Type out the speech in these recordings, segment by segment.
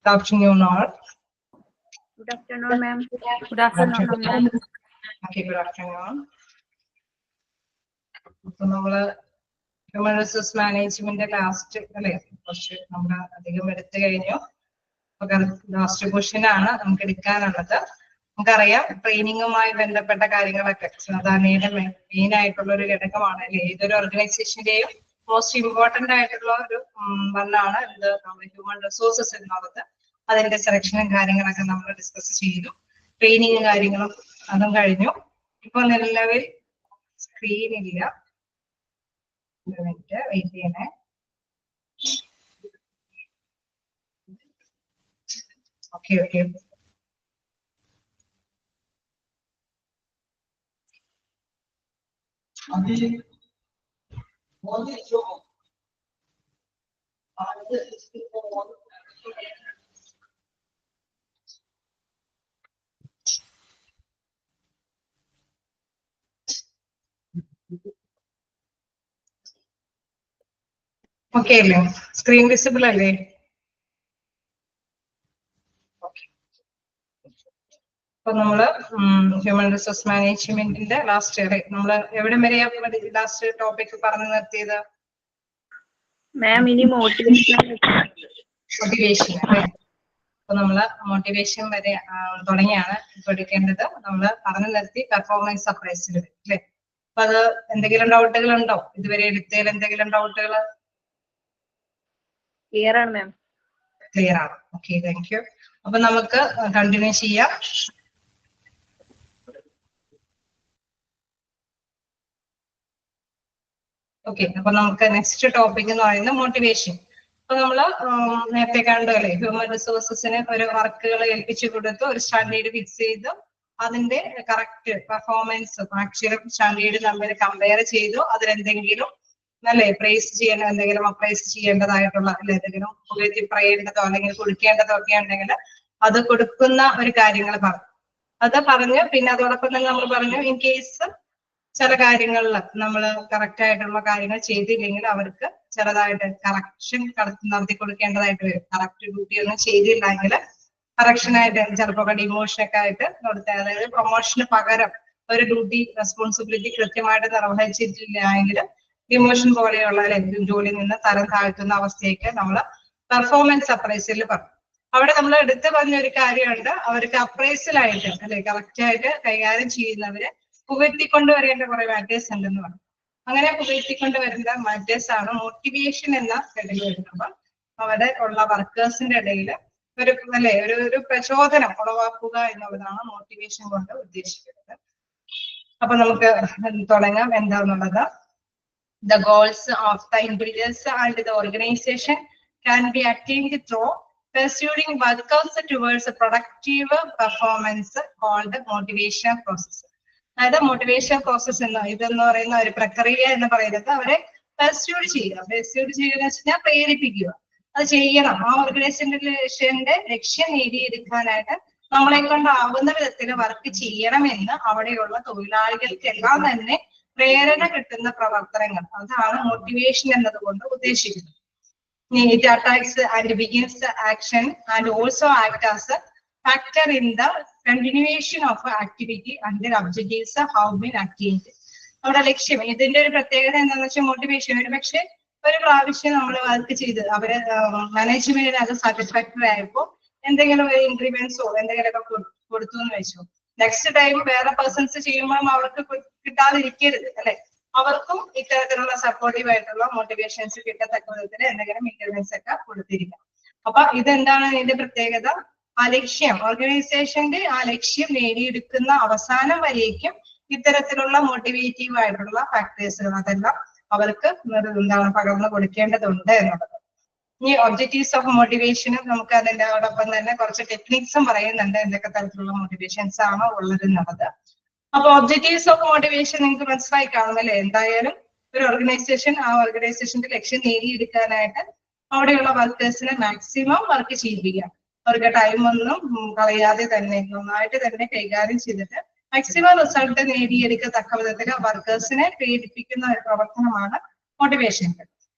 Good afternoon, all. Good afternoon, ma'am. Good afternoon, ma'am. Okay, good afternoon. അപ്പോൾ നമ്മള് human resource management last അല്ലെ കുറച്ച് നമ്മൾ അധികം എടുത്തു കഴിഞ്ഞു. ലാസ്റ്റ് ക്വസ്റ്റ്യൻ ആണ് നമുക്ക് എടുക്കാനുള്ളത്. നമുക്കറിയാം ട്രെയിനിങ്ങുമായി ബന്ധപ്പെട്ട കാര്യങ്ങളൊക്കെ സാധാരണയുടെ മെയിൻ ആയിട്ടുള്ള ഒരു ഘടകമാണ് അല്ലെ. ഏതൊരു ഓർഗനൈസേഷന്റെയും മോസ്റ്റ് ഇമ്പോർട്ടന്റ് ആയിട്ടുള്ള ഒരു വണ്ണാണ് ഇത് നമ്മുടെ ഹ്യൂമൻ റിസോഴ്സസ് എന്നുള്ളത്. അതിന്റെ സെലക്ഷനും കാര്യങ്ങളൊക്കെ നമ്മൾ ഡിസ്കസ് ചെയ്തു. ട്രെയിനിങ് കാര്യങ്ങളും അതും കഴിഞ്ഞു. ഇപ്പൊ നിലവിൽ സ്ക്രീൻ ഇല്ല, വെയിറ്റ് ചെയ്യണേ. ഓക്കെ ഓക്കെ ഓക്കെ അല്ലേ? സ്ക്രീൻ വിസിബിൾ അല്ലേ? അപ്പൊ നമ്മള് ഹ്യൂമൻ റിസോഴ്സ് മാനേജ്മെന്റിന്റെ ലാസ്റ്റ് നമ്മള് എവിടെ വരെയാ ലാസ്റ്റ് ടോപ്പിക് പറഞ്ഞു നിർത്തിയത്? Ma'am, ഇനി മോട്ടിവേഷൻ അല്ലേ? അപ്പൊ നമ്മള് മോട്ടിവേഷൻ വരെ തുടങ്ങിയാണ് ഇപ്പൊ എടുക്കേണ്ടത്. നമ്മള് പറഞ്ഞു നിർത്തി പെർഫോമൻസ് അപ്രൈസൽ അല്ലേ? അപ്പൊ അത് എന്തെങ്കിലും ഡൗട്ടുകൾ ഉണ്ടോ? ഇതുവരെ എടുത്തതിൽ എന്തെങ്കിലും ഡൗട്ടുകൾ? ക്ലിയർ ആണ് മാം. ക്ലിയർ ആണ്. Okay, thank you. അപ്പൊ നമുക്ക് കണ്ടിന്യൂ ചെയ്യാം. ഓക്കെ, അപ്പൊ നമുക്ക് നെക്സ്റ്റ് ടോപ്പിക് എന്ന് പറയുന്നത് മോട്ടിവേഷൻ. അപ്പൊ നമ്മള് നേരത്തെ കണ്ടു അല്ലെ, ഹ്യൂമൻ റിസോഴ്സസിന് ഒരു വർക്കുകൾ ഏൽപ്പിച്ചു കൊടുത്ത് ഒരു സ്റ്റാൻഡേർഡ് ഫിക്സ് ചെയ്തു അതിന്റെ കറക്റ്റ് പെർഫോമൻസ് ആക്ച്വലും സ്റ്റാൻഡേർഡ് തമ്മിൽ കമ്പയർ ചെയ്തു. അതിലെന്തെങ്കിലും അല്ലെ പ്രൈസ് ചെയ്യേണ്ട, എന്തെങ്കിലും അപ്രൈസ് ചെയ്യേണ്ടതായിട്ടുള്ള അല്ലെ, എന്തെങ്കിലും പുകഴ്ത്തി പറയേണ്ടതോ അല്ലെങ്കിൽ കൊടുക്കേണ്ടതോ ഒക്കെ ഉണ്ടെങ്കിൽ അത് കൊടുക്കുന്ന ഒരു കാര്യങ്ങൾ പറഞ്ഞു. അത് പറഞ്ഞ് പിന്നെ അതോടൊപ്പം തന്നെ നമ്മൾ പറഞ്ഞു ഇൻ കേസ് ചില കാര്യങ്ങളിൽ നമ്മൾ കറക്റ്റ് ആയിട്ടുള്ള കാര്യങ്ങൾ ചെയ്തില്ലെങ്കിൽ അവർക്ക് ചെറുതായിട്ട് കറക്ഷൻ നടത്തി കൊടുക്കേണ്ടതായിട്ട് വരും. കറക്റ്റ് ഡ്യൂട്ടി ഒന്നും ചെയ്തില്ലെങ്കിൽ കറക്ഷനായിട്ട് ചിലപ്പോൾ ഡിമോഷൻ ഒക്കെ ആയിട്ട് കൊടുത്ത, അതായത് പ്രൊമോഷന് പകരം ഒരു ഡ്യൂട്ടി റെസ്പോൺസിബിലിറ്റി കൃത്യമായിട്ട് നിർവഹിച്ചിട്ടില്ല എങ്കിൽ ഡിമോഷൻ പോലെയുള്ള ജോലിയിൽ നിന്ന് തരം താഴ്ത്തുന്ന അവസ്ഥയൊക്കെ നമ്മൾ പെർഫോമൻസ് അപ്രൈസലിൽ പറഞ്ഞു. അവിടെ നമ്മൾ എടുത്തു പറഞ്ഞ ഒരു കാര്യമുണ്ട്, അവർക്ക് അപ്രൈസലായിട്ട് അല്ലെ കറക്റ്റ് ആയിട്ട് കൈകാര്യം ചെയ്യുന്നവര് പുകഴ്ത്തിക്കൊണ്ടുവരേണ്ട കുറെ മാറ്റേഴ്സ് ഉണ്ടെന്ന് പറഞ്ഞു. അങ്ങനെ പുകഴ്ത്തിക്കൊണ്ടുവരേണ്ട മാറ്റേഴ്സ് ആണ് മോട്ടിവേഷൻ എന്ന ഇടയിൽ വരുന്നത്. അവിടെ ഉള്ള വർക്കേഴ്സിന്റെ ഇടയിൽ ഒരു അല്ലെ ഒരു പ്രചോദനം ഉളവാക്കുക എന്നുള്ളതാണ് മോട്ടിവേഷൻ കൊണ്ട് ഉദ്ദേശിക്കുന്നത്. അപ്പൊ നമുക്ക് തുടങ്ങാം എന്താന്നുള്ളത്. The goals of the individuals and the organization can be attained through pursuing workers towards a productive performance called motivation process. അതായത് മോട്ടിവേഷൻ പ്രോസസ് ഇതെന്ന് പറയുന്ന ഒരു പ്രക്രിയ എന്ന് പറയുന്നത് അവരെ പെർസ്യൂഡ് ചെയ്യുക എന്ന് വെച്ചാൽ പ്രേരിപ്പിക്കുക, അത് ചെയ്യണം. ആ ഓർഗനൈസേഷന്റെ ലക്ഷ്യം നേടിയെടുക്കാനായിട്ട് നമ്മളെ കൊണ്ടാവുന്ന വിധത്തിൽ വർക്ക് ചെയ്യണമെന്ന് അവിടെയുള്ള തൊഴിലാളികൾക്കെല്ലാം തന്നെ പ്രേരണ കിട്ടുന്ന പ്രവർത്തനങ്ങൾ, അതാണ് മോട്ടിവേഷൻ എന്നതുകൊണ്ട് ഉദ്ദേശിക്കുന്നത്. It attacks and begins the action and also act as a factor in the continuation of activity and their objectives have been attained. നമ്മുടെ ലക്ഷ്യം ഇതിന്റെ ഒരു പ്രത്യേകത എന്താണെന്ന് വെച്ചാൽ മോട്ടിവേഷൻ ഒരു പക്ഷെ ഒരു പ്രാവശ്യം നമ്മൾ വർക്ക് ചെയ്ത് അവര് മാനേജ്മെന്റിന് അത് സാറ്റിസ്ഫാക്ടറി ആയപ്പോൾ എന്തെങ്കിലും ഒരു ഇൻക്രിമെന്റ്സോ എന്തെങ്കിലുമൊക്കെ കൊടുത്തു എന്ന് വെച്ചു. നെക്സ്റ്റ് ടൈം വേറെ പേഴ്സൺസ് ചെയ്യുമ്പോൾ അവർക്ക് കിട്ടാതിരിക്കരുത് അല്ലെ, അവർക്കും ഇത്തരത്തിലുള്ള സപ്പോർട്ടീവ് ആയിട്ടുള്ള മോട്ടിവേഷൻസ് കിട്ടത്തക്ക വിധത്തിൽ എന്തെങ്കിലും ഇൻക്രിമെന്റ്സ് ഒക്കെ കൊടുത്തിരിക്കണം. അപ്പൊ ഇതെന്താണ് ഇതിന്റെ പ്രത്യേകത? ആ ലക്ഷ്യം ഓർഗനൈസേഷന്റെ ആ ലക്ഷ്യം നേടിയെടുക്കുന്ന അവസാനം വരേക്കും ഇത്തരത്തിലുള്ള മോട്ടിവേറ്റീവ് ആയിട്ടുള്ള ഫാക്ടേഴ്സുകൾ അതെല്ലാം അവർക്ക് എന്താണ് പകർന്നു കൊടുക്കേണ്ടതുണ്ട് എന്നുള്ളത്. ഈ ഒബ്ജക്റ്റീവ്സ് ഓഫ് മോട്ടിവേഷനും നമുക്ക് അതിന്റെ അതോടൊപ്പം തന്നെ കുറച്ച് ടെക്നിക്സും പറയുന്നുണ്ട്, എന്തൊക്കെ തരത്തിലുള്ള മോട്ടിവേഷൻസ് ആണോ ഉള്ളത് എന്നുള്ളത്. അപ്പൊ ഒബ്ജക്റ്റീവ്സ് ഓഫ് മോട്ടിവേഷൻ നിങ്ങൾക്ക് മനസ്സിലായി കാണുമല്ലേ? എന്തായാലും ഒരു ഓർഗനൈസേഷൻ ആ ഓർഗനൈസേഷന്റെ ലക്ഷ്യം നേടിയെടുക്കാനായിട്ട് അവിടെയുള്ള വർക്കേഴ്സിനെ മാക്സിമം വർക്ക് ചെയ്യിപ്പിക്കുക, അവർക്ക് ടൈം ഒന്നും കളയാതെ തന്നെ നന്നായിട്ട് തന്നെ കൈകാര്യം ചെയ്തിട്ട് മാക്സിമം റിസൾട്ട് നേടിയെടുക്കത്തക്ക വിധത്തിൽ വർക്കേഴ്സിനെ പ്രേരിപ്പിക്കുന്ന ഒരു പ്രവർത്തനമാണ് മോട്ടിവേഷൻ.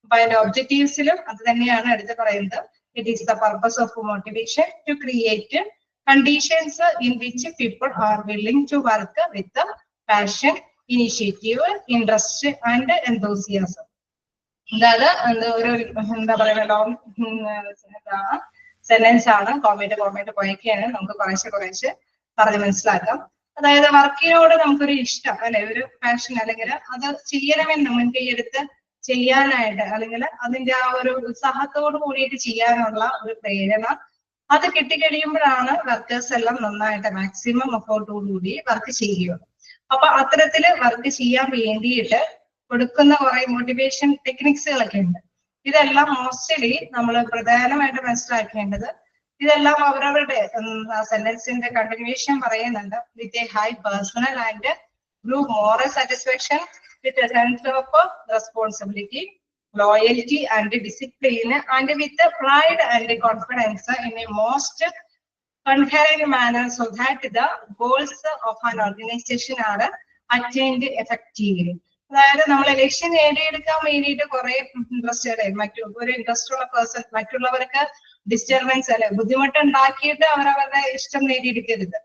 അപ്പൊ അതിന്റെ ഒബ്ജക്റ്റീവ്സിലും അത് തന്നെയാണ് എടുത്ത് പറയുന്നത്. It is the purpose of motivation to create conditions in which people are willing to work with passion, initiative, interest, and enthusiasm. അതായത് ഒരു എന്താ പറയുക ലോങ് സെന്റൻസ് ആണ്. കോമേറ്റ് പോയൊക്കെയാണ് നമുക്ക് കുറേശ്ശെ പറഞ്ഞ് മനസ്സിലാക്കാം. അതായത് വർക്കിനോട് നമുക്കൊരു ഇഷ്ടം അല്ലെ, ഒരു പാഷൻ, അല്ലെങ്കിൽ അത് ചെയ്യണമെന്ന് മുൻകൈയെടുത്ത് ചെയ്യാനായിട്ട്, അല്ലെങ്കിൽ അതിന്റെ ആ ഒരു ഉത്സാഹത്തോട് കൂടിയിട്ട് ചെയ്യാനുള്ള ഒരു പ്രേരണ അത് കിട്ടിക്കഴിയുമ്പോഴാണ് വർക്കേഴ്സ് എല്ലാം നന്നായിട്ട് മാക്സിമം എഫോർട്ടോടുകൂടി വർക്ക് ചെയ്യുക. അപ്പൊ അത്തരത്തില് വർക്ക് ചെയ്യാൻ വേണ്ടിയിട്ട് കൊടുക്കുന്ന കുറെ മോട്ടിവേഷൻ ടെക്നിക്സുകളൊക്കെ ഉണ്ട്. ഇതെല്ലാം മോസ്റ്റ്ലി നമ്മൾ പ്രധാനമായിട്ട് മനസ്സിലാക്കേണ്ടത്, ഇതെല്ലാം അവരവരുടെ സെന്റൻസിന്റെ കണ്ടിന്യൂവേഷൻ പറയുന്നുണ്ട്. With a high personal and group moral satisfaction, with a sense of responsibility, loyalty and discipline, and with the pride and confidence in a most concurrent manner, so that the goals of an organization are attained effectively. അതായത് നമ്മളെ ലക്ഷ്യം നേടിയെടുക്കാൻ വേണ്ടിയിട്ട് കുറെ interested ഒരു interest ഉള്ള person മറ്റുള്ളവർക്ക് disturbance അല്ലെ ബുദ്ധിമുട്ട് ഉണ്ടാക്കിയിട്ട് അവരവരുടെ ഇഷ്ടം നേടിയെടുക്കരുത്.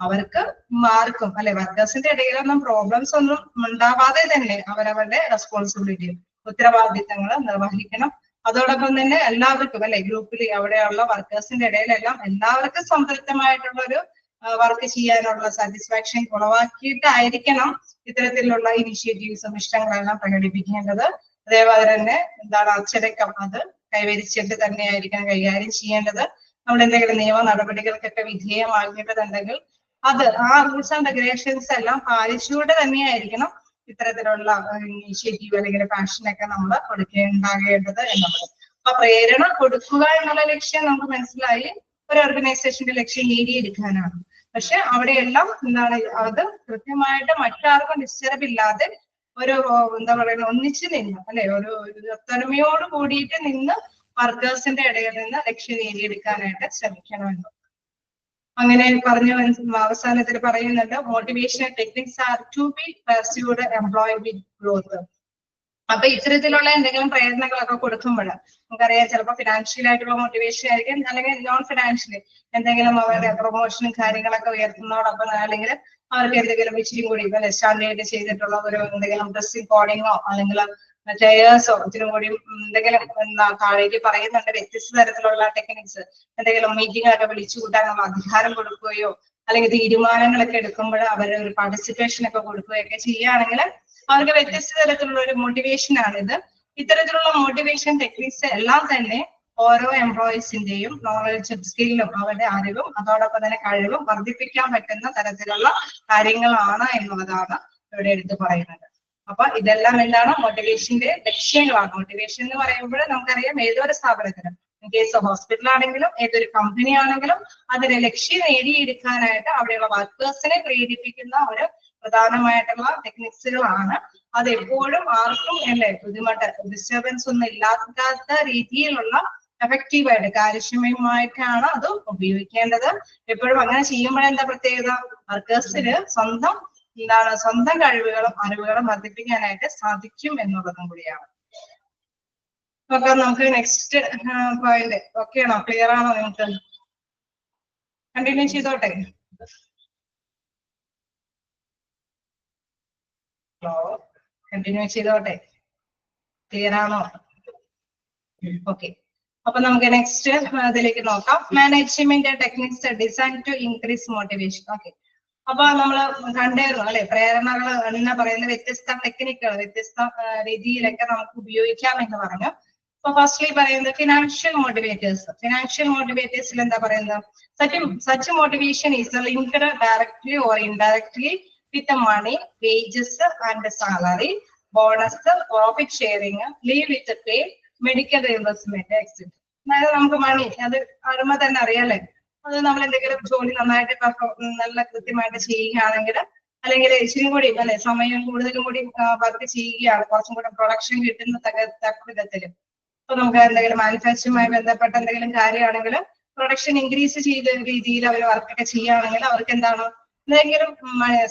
അവർക്ക് മാർക്കും അല്ലെ വർക്കേഴ്സിന്റെ ഇടയിലൊന്നും പ്രോബ്ലംസ് ഒന്നും ഉണ്ടാവാതെ തന്നെ അവരവരുടെ റെസ്പോൺസിബിലിറ്റി ഉത്തരവാദിത്തങ്ങൾ നിർവഹിക്കണം. അതോടൊപ്പം തന്നെ എല്ലാവർക്കും അല്ലെ ഗ്രൂപ്പിൽ അവിടെയുള്ള വർക്കേഴ്സിന്റെ ഇടയിലെല്ലാം എല്ലാവർക്കും സംതൃപ്തമായിട്ടുള്ള ഒരു വർക്ക് ചെയ്യാനുള്ള സാറ്റിസ്ഫാക്ഷൻ ഉളവാക്കിയിട്ടായിരിക്കണം ഇത്തരത്തിലുള്ള ഇനിഷ്യേറ്റീവ്സും ഇഷ്ടങ്ങളെല്ലാം പ്രകടിപ്പിക്കേണ്ടത്. അതേപോലെ തന്നെ എന്താണ് അച്ചടക്കം അത് കൈവരിച്ചിട്ട് തന്നെയായിരിക്കണം കൈകാര്യം ചെയ്യേണ്ടത്. നമ്മൾ എന്തെങ്കിലും നിയമ നടപടികൾക്കൊക്കെ വിധേയമാക്കേണ്ടതുണ്ടെങ്കിൽ അത് ആ റൂൾസ് ആൻഡ് റെഗുലേഷൻസ് എല്ലാം പാലിച്ചുകൊണ്ട് തന്നെയായിരിക്കണം ഇത്തരത്തിലുള്ള ഇനിഷ്യേറ്റീവ് അല്ലെങ്കിൽ പാഷനൊക്കെ നമ്മൾ കൊടുക്കേണ്ടത് എന്നുള്ളത്. അപ്പൊ പ്രേരണ കൊടുക്കുക എന്നുള്ള ലക്ഷ്യം നമുക്ക് മനസ്സിലായി ഒരു ഓർഗനൈസേഷന്റെ ലക്ഷ്യം നേടിയെടുക്കാനാണ്. പക്ഷെ അവിടെയെല്ലാം എന്താണ് അത് കൃത്യമായിട്ട് മറ്റാർക്കും ഡിസ്റ്റർബ് ഇല്ലാതെ ഒരു എന്താ പറയുക ഒന്നിച്ച് നിന്ന് അല്ലെ ഒരു ഒത്തൊരുമയോട് കൂടിയിട്ട് നിന്ന് വർക്കേഴ്സിന്റെ ഇടയിൽ നിന്ന് ലക്ഷ്യം നേടിയെടുക്കാനായിട്ട് ശ്രമിക്കണമെന്ന്. അങ്ങനെ പറഞ്ഞു അവസാനത്തിൽ പറയുന്നുണ്ട്, motivational techniques are to be pursued employ with growth. അപ്പൊ ഇത്തരത്തിലുള്ള എന്തെങ്കിലും പ്രേരണകളൊക്കെ കൊടുക്കുമ്പോൾ നമുക്കറിയാം ചിലപ്പോൾ ഫിനാൻഷ്യൽ ആയിട്ടുള്ള മോട്ടിവേഷൻ ആയിരിക്കും, അല്ലെങ്കിൽ നോൺ ഫിനാൻഷ്യലി എന്തെങ്കിലും അവരുടെ പ്രൊമോഷനും കാര്യങ്ങളൊക്കെ ഉയർത്തുന്നതോടൊപ്പം അല്ലെങ്കിൽ അവർക്ക് എന്തെങ്കിലും ഇച്ചിരി കൂടി സ്റ്റാൻഡേർഡ് ചെയ്തിട്ടുള്ള ഒരു എന്തെങ്കിലും ഡ്രസ്സിംഗ് കോഡിങ്ങോ അല്ലെങ്കിൽ ചെയേഴ്സോ ഇച്ചിരി കൂടി എന്തെങ്കിലും താഴേക്ക് പറയുന്നുണ്ട് വ്യത്യസ്ത തരത്തിലുള്ള ടെക്നിക്സ്, എന്തെങ്കിലും മീറ്റിംഗ് ഒക്കെ വിളിച്ചു കൂട്ടാനുള്ള അധികാരം കൊടുക്കുകയോ അല്ലെങ്കിൽ തീരുമാനങ്ങളൊക്കെ എടുക്കുമ്പോൾ അവരുടെ ഒരു പാർട്ടിസിപ്പേഷൻ ഒക്കെ കൊടുക്കുകയൊക്കെ ചെയ്യുകയാണെങ്കിൽ അവർക്ക് വ്യത്യസ്ത തരത്തിലുള്ള ഒരു മോട്ടിവേഷൻ ആണിത്. ഇത്തരത്തിലുള്ള മോട്ടിവേഷൻ ടെക്നിക്സ് എല്ലാം തന്നെ ഓരോ എംപ്ലോയീസിന്റെയും നോളജും സ്കില്ലും അവരുടെ അറിവും അതോടൊപ്പം തന്നെ കഴിവും വർദ്ധിപ്പിക്കാൻ പറ്റുന്ന തരത്തിലുള്ള കാര്യങ്ങളാണ് എന്നുള്ളതാണ് ഇവിടെ എടുത്തു പറയുന്നത്. അപ്പൊ ഇതെല്ലാം എന്താണ് മോട്ടിവേഷന്റെ ലക്ഷ്യങ്ങളാണ്. മോട്ടിവേഷൻ എന്ന് പറയുമ്പോൾ നമുക്കറിയാം ഏതൊരു സ്ഥാപനത്തിനും ഇൻ കേസ് ഹോസ്പിറ്റൽ ആണെങ്കിലും ഏതൊരു കമ്പനി ആണെങ്കിലും അതിന്റെ ലക്ഷ്യം നേടിയെടുക്കാനായിട്ട് അവിടെയുള്ള വർക്കേഴ്സിനെ പ്രേരിപ്പിക്കുന്ന ഒരു പ്രധാനമായിട്ടുള്ള ടെക്നിക്സുകളാണ്. അത് എപ്പോഴും ആർക്കും അല്ലേ ബുദ്ധിമുട്ട് ഡിസ്റ്റർബൻസ് ഒന്നും ഇല്ലാത്ത രീതിയിലുള്ള എഫക്റ്റീവായിട്ട് കാര്യക്ഷമമായിട്ടാണ് അത് ഉപയോഗിക്കേണ്ടത്. എപ്പോഴും അങ്ങനെ ചെയ്യുമ്പോഴെന്താ പ്രത്യേകത, വർക്കേഴ്സിന് സ്വന്തം കഴിവുകളും അറിവുകളും വർദ്ധിപ്പിക്കാനായിട്ട് സാധിക്കും എന്നുള്ളതും കൂടിയാണ്. ഓക്കെ, നമുക്ക് നെക്സ്റ്റ് പോയിന്റ് ഓക്കെ ആണോ, ക്ലിയർ ആണോ? നിങ്ങൾക്ക് കണ്ടിന്യൂ ചെയ്തോട്ടെ. ഹലോ, കണ്ടിന്യൂ ചെയ്തോട്ടെ, ക്ലിയർ ആണോ? ഓക്കെ, അപ്പൊ നമുക്ക് നെക്സ്റ്റ് അതിലേക്ക് നോക്കാം. Management techniques design to increase motivation. Okay, അപ്പൊ നമ്മള് കണ്ടായിരുന്നു അല്ലെ പ്രേരണകൾ എന്ന് പറയുന്ന വ്യത്യസ്ത ടെക്നിക്കുകൾ വ്യത്യസ്ത രീതിയിലൊക്കെ നമുക്ക് ഉപയോഗിക്കാം എന്ന് പറഞ്ഞു. അപ്പൊ ഫസ്റ്റ്ലി പറയുന്നത് ഫിനാൻഷ്യൽ മോട്ടിവേറ്റേഴ്സ്. ഫിനാൻഷ്യൽ മോട്ടിവേറ്റേഴ്സിൽ എന്താ പറയുന്നത്, such motivation is linked directly or indirectly with money, wages and salary, bonus, profit sharing, leave with pay, medical reimbursement etcetera. അതായത് നമുക്ക് മണി അത് അറിയുമ്പോൾ തന്നെ അറിയാലേ, അത് നമ്മൾ എന്തെങ്കിലും ജോലി നന്നായിട്ട് നല്ല കൃത്യമായിട്ട് ചെയ്യുകയാണെങ്കിൽ അല്ലെങ്കിൽ ഇച്ചിരി കൂടി അല്ലെ സമയം കൂടുതലും കൂടി വർക്ക് ചെയ്യുകയാണ്, കുറച്ചും കൂടെ പ്രൊഡക്ഷൻ കിട്ടുന്ന വിധത്തില്. ഇപ്പൊ നമുക്ക് എന്തെങ്കിലും മാനുഫാക്ചറിങ്ങുമായി ബന്ധപ്പെട്ട എന്തെങ്കിലും കാര്യമാണെങ്കിൽ പ്രൊഡക്ഷൻ ഇൻക്രീസ് ചെയ്ത രീതിയിൽ അവർ വർക്കൊക്കെ ചെയ്യുകയാണെങ്കിൽ അവർക്ക് എന്താണ് എന്തെങ്കിലും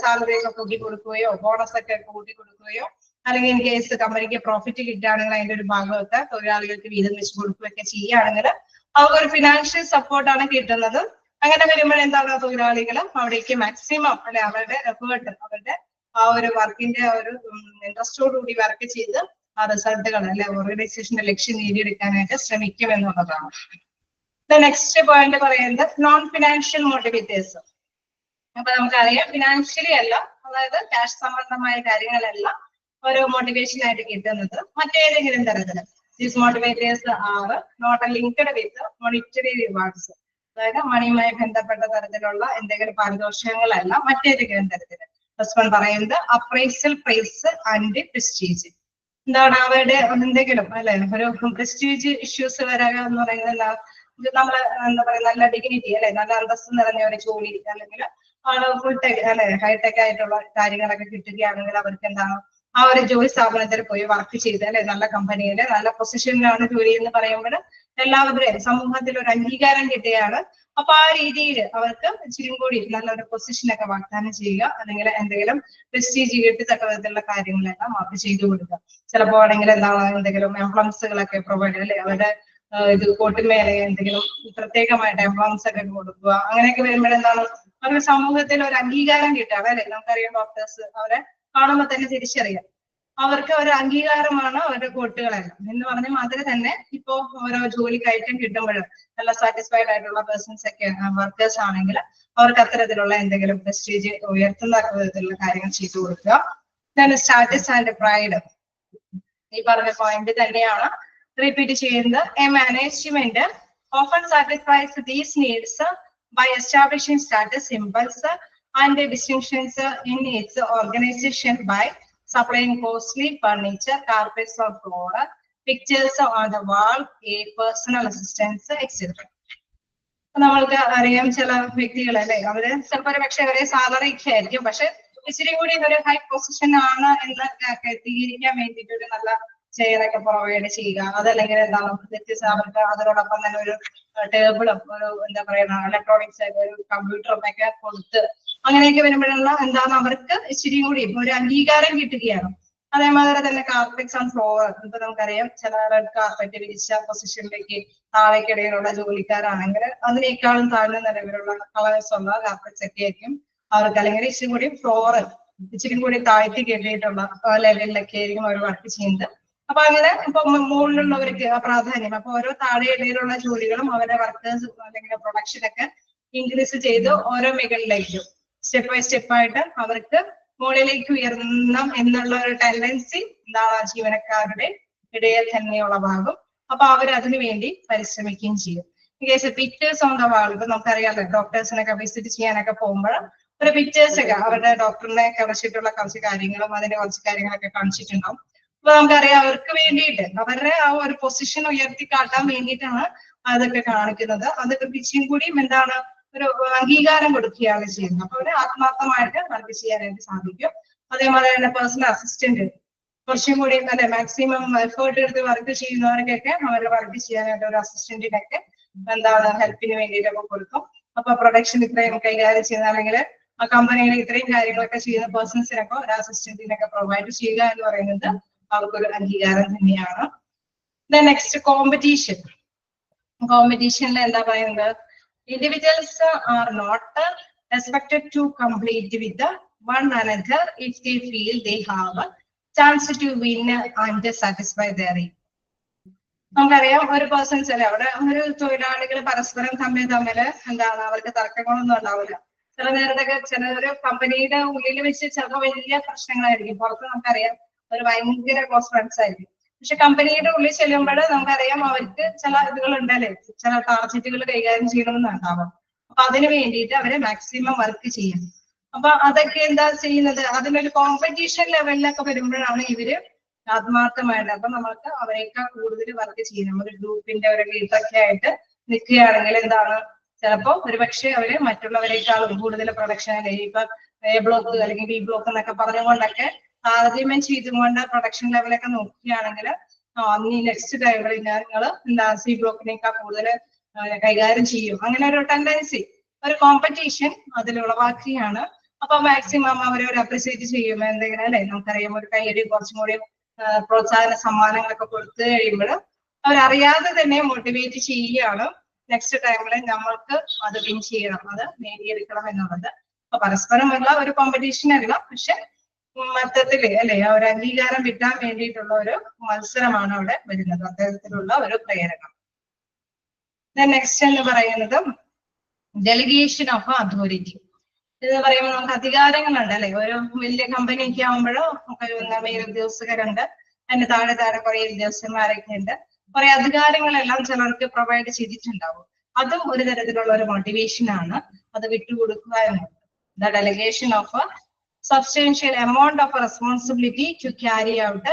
സാലറി ഒക്കെ കൂട്ടി കൊടുക്കുകയോ ബോണസ് ഒക്കെ കൂട്ടി കൊടുക്കുകയോ അല്ലെങ്കിൽ ഇൻ കേസ് കമ്പനിക്ക് പ്രോഫിറ്റ് കിട്ടുകയാണെങ്കിൽ അതിന്റെ ഒരു ഭാഗമൊക്കെ തൊഴിലാളികൾക്ക് വീതം വെച്ച് കൊടുക്കുകയൊക്കെ ചെയ്യുകയാണെങ്കിൽ അവർക്കൊരു ഫിനാൻഷ്യൽ സപ്പോർട്ടാണ് കിട്ടുന്നത്. അങ്ങനെ വരുമ്പോൾ എന്താണ് തൊഴിലാളികൾ അവിടേക്ക് മാക്സിമം അല്ലെ അവരുടെ എഫേർട്ട് അവരുടെ ആ ഒരു വർക്കിന്റെ ആ ഒരു ഇൻട്രസ്റ്റോടുകൂടി വർക്ക് ചെയ്ത് ആ റിസൾട്ടുകൾ അല്ലെ ഓർഗനൈസേഷന്റെ ലക്ഷ്യം നേടിയെടുക്കാനായിട്ട് ശ്രമിക്കും എന്നുള്ളതാണ്. നെക്സ്റ്റ് പോയിന്റ് പറയുന്നത് നോൺ ഫിനാൻഷ്യൽ മോട്ടിവേറ്റേഴ്സ്. അപ്പൊ നമുക്കറിയാം ഫിനാൻഷ്യലി അല്ല, അതായത് ക്യാഷ് സംബന്ധമായ കാര്യങ്ങളല്ല ഒരു മോട്ടിവേഷൻ ആയിട്ട് കിട്ടുന്നത് മറ്റേതെങ്കിലും തരത്തില്. These motivators are not linked with monetary rewards, അതായത് മണിയുമായി ബന്ധപ്പെട്ട തരത്തിലുള്ള എന്തെങ്കിലും പാരിതോഷികങ്ങളല്ല, മറ്റേതെങ്കിലും തരത്തില്. ഫസ്റ്റ് വൺ പറയുന്നത് അപ്രൈസൽ പ്രൈസ് ആൻഡ് പ്രസ്റ്റീജ്. എന്താണ് അവരുടെ എന്തെങ്കിലും അല്ലെ ഒരു പ്രസ്റ്റീജ് ഇഷ്യൂസ് വരാക എന്ന് പറയുന്നത് നമ്മള് എന്താ പറയുക നല്ല ഡിഗ്നിറ്റി അല്ലെ നല്ല അന്തസ്ത് നിറഞ്ഞ ഒരു ജോലി അല്ലെങ്കിൽ ഫുൾ ടെക് അല്ലെ ഹൈടെക് ആയിട്ടുള്ള കാര്യങ്ങളൊക്കെ കിട്ടുകയാണെങ്കിൽ അവർക്ക് എന്താണ് ആ ഒരു ജോലി സ്ഥാപനത്തിൽ പോയി വർക്ക് ചെയ്ത് അല്ലെ നല്ല കമ്പനിയില് നല്ല പൊസിഷനിലാണ് ജോലി എന്ന് പറയുമ്പോൾ എല്ലാവരുടെയും സമൂഹത്തിൽ ഒരു അംഗീകാരം കിട്ടുകയാണ്. അപ്പൊ ആ രീതിയിൽ അവർക്ക് ഇച്ചിരി കൂടി നല്ലൊരു പൊസിഷനൊക്കെ വാഗ്ദാനം ചെയ്യുക, അല്ലെങ്കിൽ എന്തെങ്കിലും പ്രസ്റ്റീജ് കിട്ടത്തക്ക വിധത്തിലുള്ള കാര്യങ്ങളെല്ലാം അവർക്ക് ചെയ്തു കൊടുക്കുക. ചിലപ്പോൾ ആണെങ്കിൽ എന്താണ് എന്തെങ്കിലും എംപ്ലോയ്മെന്റ്സുകളൊക്കെ പ്രൊവൈഡ് അല്ലെ അവരുടെ ഇത് കോട്ടുമേലെ എന്തെങ്കിലും പ്രത്യേകമായിട്ട് എംപ്ലോയ്മെന്റ്സ് ഒക്കെ കൊടുക്കുക. അങ്ങനെയൊക്കെ വരുമ്പോൾ എന്താണ് അവരുടെ സമൂഹത്തിൽ ഒരു അംഗീകാരം കിട്ടുക അല്ലെ. നമുക്കറിയാം ഡോക്ടേഴ്സ് അവരെ കാണുമ്പോൾ തന്നെ തിരിച്ചറിയാം അവർക്ക് ഒരു അംഗീകാരമാണ് അവരുടെ കോട്ടുകളെല്ലാം എന്ന് പറഞ്ഞ മാതിരി തന്നെ ഇപ്പോ ഓരോ ജോലി കയറ്റം കിട്ടുമ്പോഴും നല്ല സാറ്റിസ്ഫൈഡ് ആയിട്ടുള്ള പേഴ്സൺസ് ഒക്കെ വർക്കേഴ്സ് ആണെങ്കിൽ അവർക്ക് അത്തരത്തിലുള്ള എന്തെങ്കിലും പ്രസ്റ്റീജ് ഉയർത്തുന്ന വിധത്തിലുള്ള കാര്യങ്ങൾ ചെയ്തു കൊടുക്കുക. സ്റ്റാറ്റസ് ആൻഡ് പ്രൈഡ് ഈ പറഞ്ഞ പോയിന്റ് തന്നെയാണ് റിപ്പീറ്റ് ചെയ്യുന്നത്. A management often satisfies these needs by establishing status symbols and distinctions in its organization by supplying costly furniture, carpets or floor, pictures on the wall, a personal assistance, etc. നമ്മൾക്ക് അറിയാം ചില വ്യക്തികൾ അല്ലെ അവര് ചിലപ്പോൾ ഒരു പക്ഷെ ഒരേ സാലറി ഒക്കെ ആയിരിക്കും, പക്ഷെ ഇച്ചിരി കൂടി ഒരു ഹൈ പൊസിഷൻ ആണ് എന്ന് എത്തിയിരിക്കാൻ വേണ്ടിയിട്ട് ഒരു നല്ല ചെയറൊക്കെ പ്രൊവൈഡ് ചെയ്യുക, അതല്ലെങ്കിൽ എന്താണ് വ്യത്യസ്ത അവർക്ക് അതിനോടൊപ്പം തന്നെ ഒരു ടേബിളും ഒരു എന്താ പറയുക ഇലക്ട്രോണിക്സ് ആയിട്ട് ഒരു കമ്പ്യൂട്ടറും ഒക്കെ കൊടുത്ത് അങ്ങനെയൊക്കെ വരുമ്പോഴുള്ള എന്താണ് അവർക്ക് ഇച്ചിരി കൂടി ഒരു അംഗീകാരം കിട്ടുകയാണ്. അതേമാതിരി തന്നെ കാർപ്പറ്റ്സ് ആൻഡ് ഫ്ലോർ, ഇപ്പൊ നമുക്കറിയാം ചില റെഡ് കാർപ്പറ്റ് വിരിച്ച പൊസിഷനിലേക്ക് താഴേക്കിടയിലുള്ള ജോലിക്കാരാണെങ്കിൽ അതിനേക്കാളും താഴ്ന്ന നിലവിലുള്ള കളേഴ്സ് ഉള്ള കാർപ്പറ്റ്സ് ഒക്കെ ആയിരിക്കും അവർക്ക്, അല്ലെങ്കിൽ ഇച്ചിരി കൂടി ഫ്ലോർ ഇച്ചിരി കൂടി താഴ്ത്തി കെട്ടിയിട്ടുള്ള ലെവലിലൊക്കെ ആയിരിക്കും അവർ വർക്ക് ചെയ്യുന്നത്. അപ്പൊ അങ്ങനെ ഇപ്പൊ മുകളിലുള്ളവർക്ക് പ്രാധാന്യം, അപ്പൊ ഓരോ താഴെയിടയിലുള്ള ജോലികളും അവരുടെ വർക്കേഴ്സ് അല്ലെങ്കിൽ പ്രൊഡക്ഷനൊക്കെ ഇൻക്രീസ് ചെയ്ത് ഓരോ മുകളിലേക്കും സ്റ്റെപ്പ് ബൈ സ്റ്റെപ്പ് ആയിട്ട് അവർക്ക് മുകളിലേക്ക് ഉയർന്ന എന്നുള്ള ഒരു ടെൻഡൻസി എന്താണ് ജീവനക്കാരുടെ ഇടയിൽ തന്നെയുള്ള ഭാഗം. അപ്പൊ അവർ അതിനു വേണ്ടി പരിശ്രമിക്കുകയും ചെയ്യും. Case pictures on the wall, ഇപ്പൊ നമുക്കറിയാമല്ലോ ഡോക്ടേഴ്സിനൊക്കെ വിസിറ്റ് ചെയ്യാനൊക്കെ പോകുമ്പോൾ ഒരു പിക്ചേഴ്സ് ഒക്കെ അവരുടെ ഡോക്ടറിനെ കുറിച്ചിട്ടുള്ള കുറച്ച് കാര്യങ്ങളും അതിന്റെ കുറച്ച് കാര്യങ്ങളൊക്കെ കാണിച്ചിട്ടുണ്ടാവും. അപ്പൊ നമുക്കറിയാം അവർക്ക് വേണ്ടിയിട്ട് അവരുടെ ആ ഒരു പൊസിഷൻ ഉയർത്തി കാട്ടാൻ വേണ്ടിയിട്ടാണ് അതൊക്കെ കാണിക്കുന്നത്. അതൊക്കെ പിച്ചും കൂടിയും എന്താണ് ഒരു അംഗീകാരം കൊടുക്കുകയാണ് ചെയ്യുന്നത്. അപ്പൊ അവര് ആത്മാർത്ഥമായിട്ട് വർക്ക് ചെയ്യാനായിട്ട് സാധിക്കും. അതേപോലെ തന്നെ പേഴ്സണൽ അസിസ്റ്റന്റ് കുറച്ചും കൂടി അല്ലെ മാക്സിമം എഫേർട്ട് എടുത്ത് വർക്ക് ചെയ്യുന്നവർക്കൊക്കെ അവരുടെ വർക്ക് ചെയ്യാനായിട്ട് ഒരു അസിസ്റ്റന്റിനൊക്കെ എന്താണ് ഹെൽപ്പിന് വേണ്ടിയിട്ടൊക്കെ കൊടുക്കും. അപ്പൊ പ്രൊഡക്ഷൻ ഇത്രയും കൈകാര്യം ചെയ്യുന്നതാണെങ്കിൽ ആ കമ്പനിയിൽ ഇത്രയും കാര്യങ്ങളൊക്കെ ചെയ്യുന്ന പേഴ്സൺസിനൊക്കെ ഒരു അസിസ്റ്റന്റിനൊക്കെ പ്രൊവൈഡ് ചെയ്യുക എന്ന് പറയുന്നത് അവർക്കൊരു അംഗീകാരം തന്നെയാണ്. Next competition. കോമ്പറ്റീഷനിൽ എന്താ പറയുന്നത്, individuals are not expected to complete with one another if they feel they have chance to win and satisfy their aim. നമുക്കറിയാം ഒരു പേഴ്സൺസ് അല്ലെ അവിടെ ഒരു തൊഴിലാളികൾ പരസ്പരം തമ്മിൽ എന്താണ് അവർക്ക് തർക്കങ്ങളൊന്നും ഉണ്ടാവില്ല. ചില നേരത്തൊക്കെ ചില ഒരു കമ്പനിയുടെ ഉള്ളിൽ വെച്ച് ചിലപ്പോൾ വലിയ പ്രശ്നങ്ങളായിരിക്കും. പുറത്ത് നമുക്കറിയാം ഒരു ഭയങ്കര ക്ലോസ് ഫ്രണ്ട്സ് ആയിരിക്കും. പക്ഷെ കമ്പനിയുടെ ഉള്ളിൽ ചെല്ലുമ്പോൾ നമുക്കറിയാം അവർക്ക് ചില ഇതുകൾ ഉണ്ടല്ലേ, ചില ടാർഗറ്റുകൾ കൈകാര്യം ചെയ്യണമെന്നുണ്ടാവും. അപ്പൊ അതിന് വേണ്ടിയിട്ട് അവരെ മാക്സിമം വർക്ക് ചെയ്യും. അപ്പൊ അതൊക്കെ എന്താ ചെയ്യുന്നത്, അതിനൊരു കോമ്പറ്റീഷൻ ലെവലിലൊക്കെ വരുമ്പോഴാണ് ഇവര് ആത്മാർത്ഥമായിട്ട് അപ്പൊ നമുക്ക് അവരെക്കാൾ കൂടുതൽ വർക്ക് ചെയ്യും. ഒരു ഗ്രൂപ്പിന്റെ ഒരു ലീഡറൊക്കെ ആയിട്ട് നിൽക്കുകയാണെങ്കിൽ എന്താണ് ചിലപ്പോ ഒരുപക്ഷെ അവര് മറ്റുള്ളവരെക്കാളും കൂടുതൽ പ്രൊഡക്ഷൻ ഇപ്പൊ എ ബ്ലോക്ക് അല്ലെങ്കിൽ ബി ബ്ലോക്ക് എന്നൊക്കെ പറഞ്ഞുകൊണ്ടൊക്കെ താരതമ്യം ചെയ്തുകൊണ്ട് പ്രൊഡക്ഷൻ ലെവലൊക്കെ നോക്കുകയാണെങ്കിൽ ഈ നെക്സ്റ്റ് ടൈമിൽ ഞങ്ങള് എന്താ സി ബ്ലോക്കിനേക്കാൾ കൂടുതൽ കൈകാര്യം ചെയ്യും. അങ്ങനെ ഒരു ടെൻഡൻസി ഒരു കോമ്പറ്റീഷൻ അതിൽ ഉളവാക്കുകയാണ്. അപ്പൊ മാക്സിമം അവരെ ഒരു അപ്രിസിയേറ്റ് ചെയ്യും. എന്തെങ്കിലും അല്ലെ നമുക്കറിയാം ഒരു കൈയടി കുറച്ചും കൂടി പ്രോത്സാഹന സമ്മാനങ്ങളൊക്കെ കൊടുത്തു കഴിയുമ്പോൾ അവരറിയാതെ തന്നെ മോട്ടിവേറ്റ് ചെയ്യുകയാണ്. നെക്സ്റ്റ് ടൈമിൽ നമ്മൾക്ക് അത് വിൻ ചെയ്യണം, അത് നേടിയെടുക്കണം എന്നുള്ളത്. അപ്പൊ പരസ്പരമുള്ള ഒരു കോമ്പറ്റീഷൻ അല്ല, പക്ഷെ മൊത്തത്തില് അല്ലെ ആ ഒരു അംഗീകാരം കിട്ടാൻ വേണ്ടിയിട്ടുള്ള ഒരു മത്സരമാണ് അവിടെ വരുന്നത്, അത്തരത്തിലുള്ള ഒരു പ്രേരണം. നെക്സ്റ്റ് എന്ന് പറയുന്നത് ഡെലിഗേഷൻ ഓഫ് അതോറിറ്റി എന്ന് പറയുമ്പോൾ നമുക്ക് അധികാരങ്ങളുണ്ട് അല്ലെ. ഒരു വലിയ കമ്പനിയൊക്കെ ആകുമ്പോഴോ മേലുദ്യോഗസ്ഥരുണ്ട്, അതിന്റെ താഴെ കുറെ ഉദ്യോഗസ്ഥന്മാരൊക്കെ ഉണ്ട്, കുറെ അധികാരങ്ങളെല്ലാം ചിലർക്ക് പ്രൊവൈഡ് ചെയ്തിട്ടുണ്ടാവും. അതും ഒരു തരത്തിലുള്ള ഒരു മോട്ടിവേഷൻ ആണ്, അത് വിട്ടുകൊടുക്കുക എന്നുള്ളത്. The delegation of A substantial amount of responsibility to carry out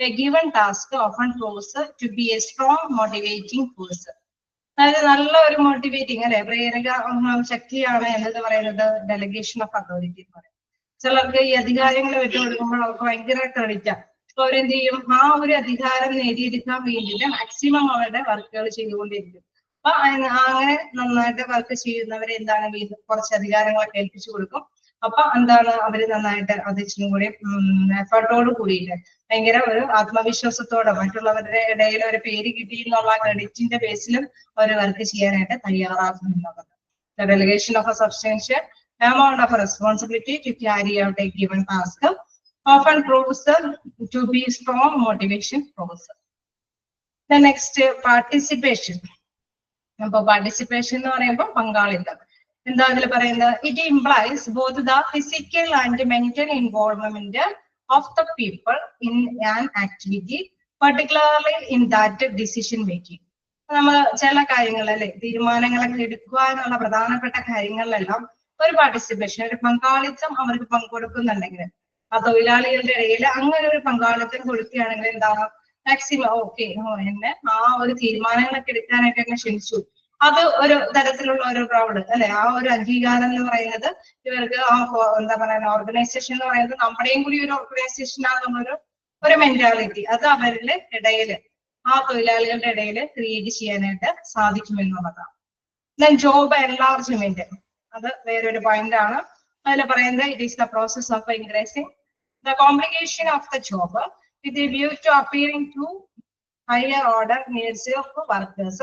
a given task often proves to be a strong motivating force. അതായത് നല്ല ഒരു മോട്ടിവേറ്റിംഗ് അല്ലെ പ്രേരക ശക്തിയാണ് എന്നത് പറയുന്നത് ഡെലിഗേഷൻ ഓഫ് അതോറിറ്റി എന്ന് പറയും. ചിലർക്ക് ഈ അധികാരങ്ങൾ വിട്ടുകൊടുക്കുമ്പോൾ അവർക്ക് ഭയങ്കര ക്രെഡിറ്റ്, അപ്പൊ അവരെന്ത് ചെയ്യും, ആ ഒരു അധികാരം നേടിയെടുക്കാൻ വേണ്ടിയിട്ട് മാക്സിമം അവരുടെ വർക്കുകൾ ചെയ്തുകൊണ്ടിരിക്കും. അപ്പൊ അങ്ങനെ നന്നായിട്ട് വർക്ക് ചെയ്യുന്നവരെ എന്താണ് വീണ്ടും കുറച്ച് അധികാരങ്ങളൊക്കെ ഏൽപ്പിച്ചു കൊടുക്കും. അപ്പൊ എന്താണ് അവര് നന്നായിട്ട് അത് ഇച്ചിരി കൂടി എഫർട്ടോട് കൂടിയിട്ട് ഭയങ്കര ഒരു ആത്മവിശ്വാസത്തോടെ മറ്റുള്ളവരുടെ ഇടയിൽ ഒരു പേര് കിട്ടി എന്നുള്ള ക്രെഡിറ്റിന്റെ ബേസിലും അവർ വർക്ക് ചെയ്യാനായിട്ട് തയ്യാറാക്കും എന്നുള്ളത്. The delegation of a substantial amount of responsibility to carry out a given task often proves to be strong motivation force. The next participation. അപ്പൊ പാർട്ടിസിപ്പേഷൻ എന്ന് പറയുമ്പോൾ പങ്കാളിത്തം. എന്താ അതിൽ പറയുന്നത്? It implies both the physical and mental involvement of the people in an activity, particularly in that decision making. നമ്മൾ ചില കാര്യങ്ങൾ അല്ലെ തീരുമാനങ്ങളൊക്കെ എടുക്കുക എന്നുള്ള പ്രധാനപ്പെട്ട കാര്യങ്ങളിലെല്ലാം ഒരു പാർട്ടിസിപ്പേഷൻ, ഒരു പങ്കാളിത്തം അവർക്ക് പങ്കുകൊടുക്കുന്നുണ്ടെങ്കിൽ, ആ തൊഴിലാളികളുടെ ഇടയിൽ അങ്ങനെ ഒരു പങ്കാളിത്തം കൊടുക്കുകയാണെങ്കിൽ എന്താണ് മാക്സിമം ഓക്കെ എന്നെ ആ ഒരു തീരുമാനങ്ങളൊക്കെ എടുക്കാനായിട്ട് എന്നെ ക്ഷണിച്ചു, അത് ഒരു തരത്തിലുള്ള ഒരു പ്രൗഡ് അല്ലെ, ആ ഒരു അംഗീകാരം എന്ന് പറയുന്നത് ഇവർക്ക് ആ എന്താ പറയുക ഓർഗനൈസേഷൻ എന്ന് പറയുന്നത് നമ്മുടെയും കൂടി ഒരു ഓർഗനൈസേഷൻ ആണെന്നുള്ളൊരു ഒരു മെന്റാലിറ്റി അത് അവരുടെ ഇടയില് ആ തൊഴിലാളികളുടെ ഇടയിൽ ക്രിയേറ്റ് ചെയ്യാനായിട്ട് സാധിക്കുമെന്നുള്ളതാണ്. ദെൻ ജോബ് എൻലാർജ്മെന്റ്, അത് വേറൊരു പോയിന്റ് ആണ്. അതിൽ പറയുന്നത് it is the process of increasing the complication of the job with a view to appealing to higher order needs of workers.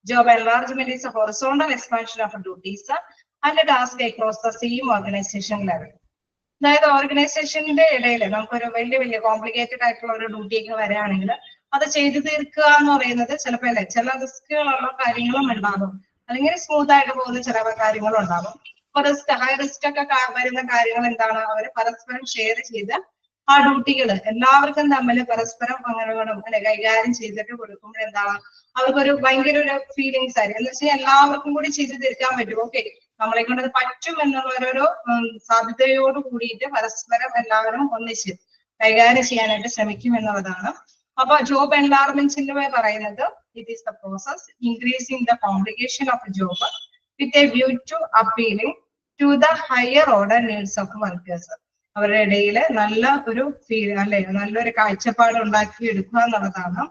Job enlargement is a horizontal expansion of duties and a task across the same organization level. അതായത് ഓർഗനൈസേഷന്റെ ഇടയിൽ നമുക്കൊരു വലിയ വലിയ complicated ആയിട്ടുള്ള ഒരു duty ഒക്കെ വരികയാണെങ്കിൽ അത് ചെയ്തു തീർക്കുക എന്ന് പറയുന്നത് ചിലപ്പോൾ അല്ലെ ചില റിസ്കുകളുള്ള കാര്യങ്ങളും ഉണ്ടാകും, അല്ലെങ്കിൽ സ്മൂത്ത് ആയിട്ട് പോകുന്ന ചില കാര്യങ്ങളും ഉണ്ടാകും. ഹൈ റിസ്ക് ഒക്കെ വരുന്ന കാര്യങ്ങൾ എന്താണ് അവർ പരസ്പരം ഷെയർ ചെയ്ത് ആ ഡ്യൂട്ടികൾ എല്ലാവർക്കും തമ്മിൽ പരസ്പരം അങ്ങോട്ടും അല്ലെ കൈകാര്യം ചെയ്തിട്ട് കൊടുക്കുമ്പോൾ എന്താണ് അവർക്കൊരു ഭയങ്കര ഒരു ഫീലിങ്സ് ആയിരിക്കും. എന്ന് വെച്ചാൽ എല്ലാവർക്കും കൂടി ചെയ്തു തീർക്കാൻ പറ്റും, ഓക്കെ നമ്മളെ കൊണ്ട് അത് പറ്റും എന്നുള്ള സാധ്യതയോട് കൂടിയിട്ട് പരസ്പരം എല്ലാവരും ഒന്നിച്ച് കൈകാര്യം ചെയ്യാനായിട്ട് ശ്രമിക്കും എന്നുള്ളതാണ്. അപ്പൊ ജോബ് എൻലാർജ്മെന്റിന്റെ പറയുന്നത് it is the process increasing the complication of job with a view to appealing to the higher order needs of workers. അവരുടെ ഇടയിൽ നല്ല ഒരു ഫീൽ അല്ലെ നല്ലൊരു കാഴ്ചപ്പാട് ഉണ്ടാക്കി എടുക്കുക എന്നുള്ളതാണ്.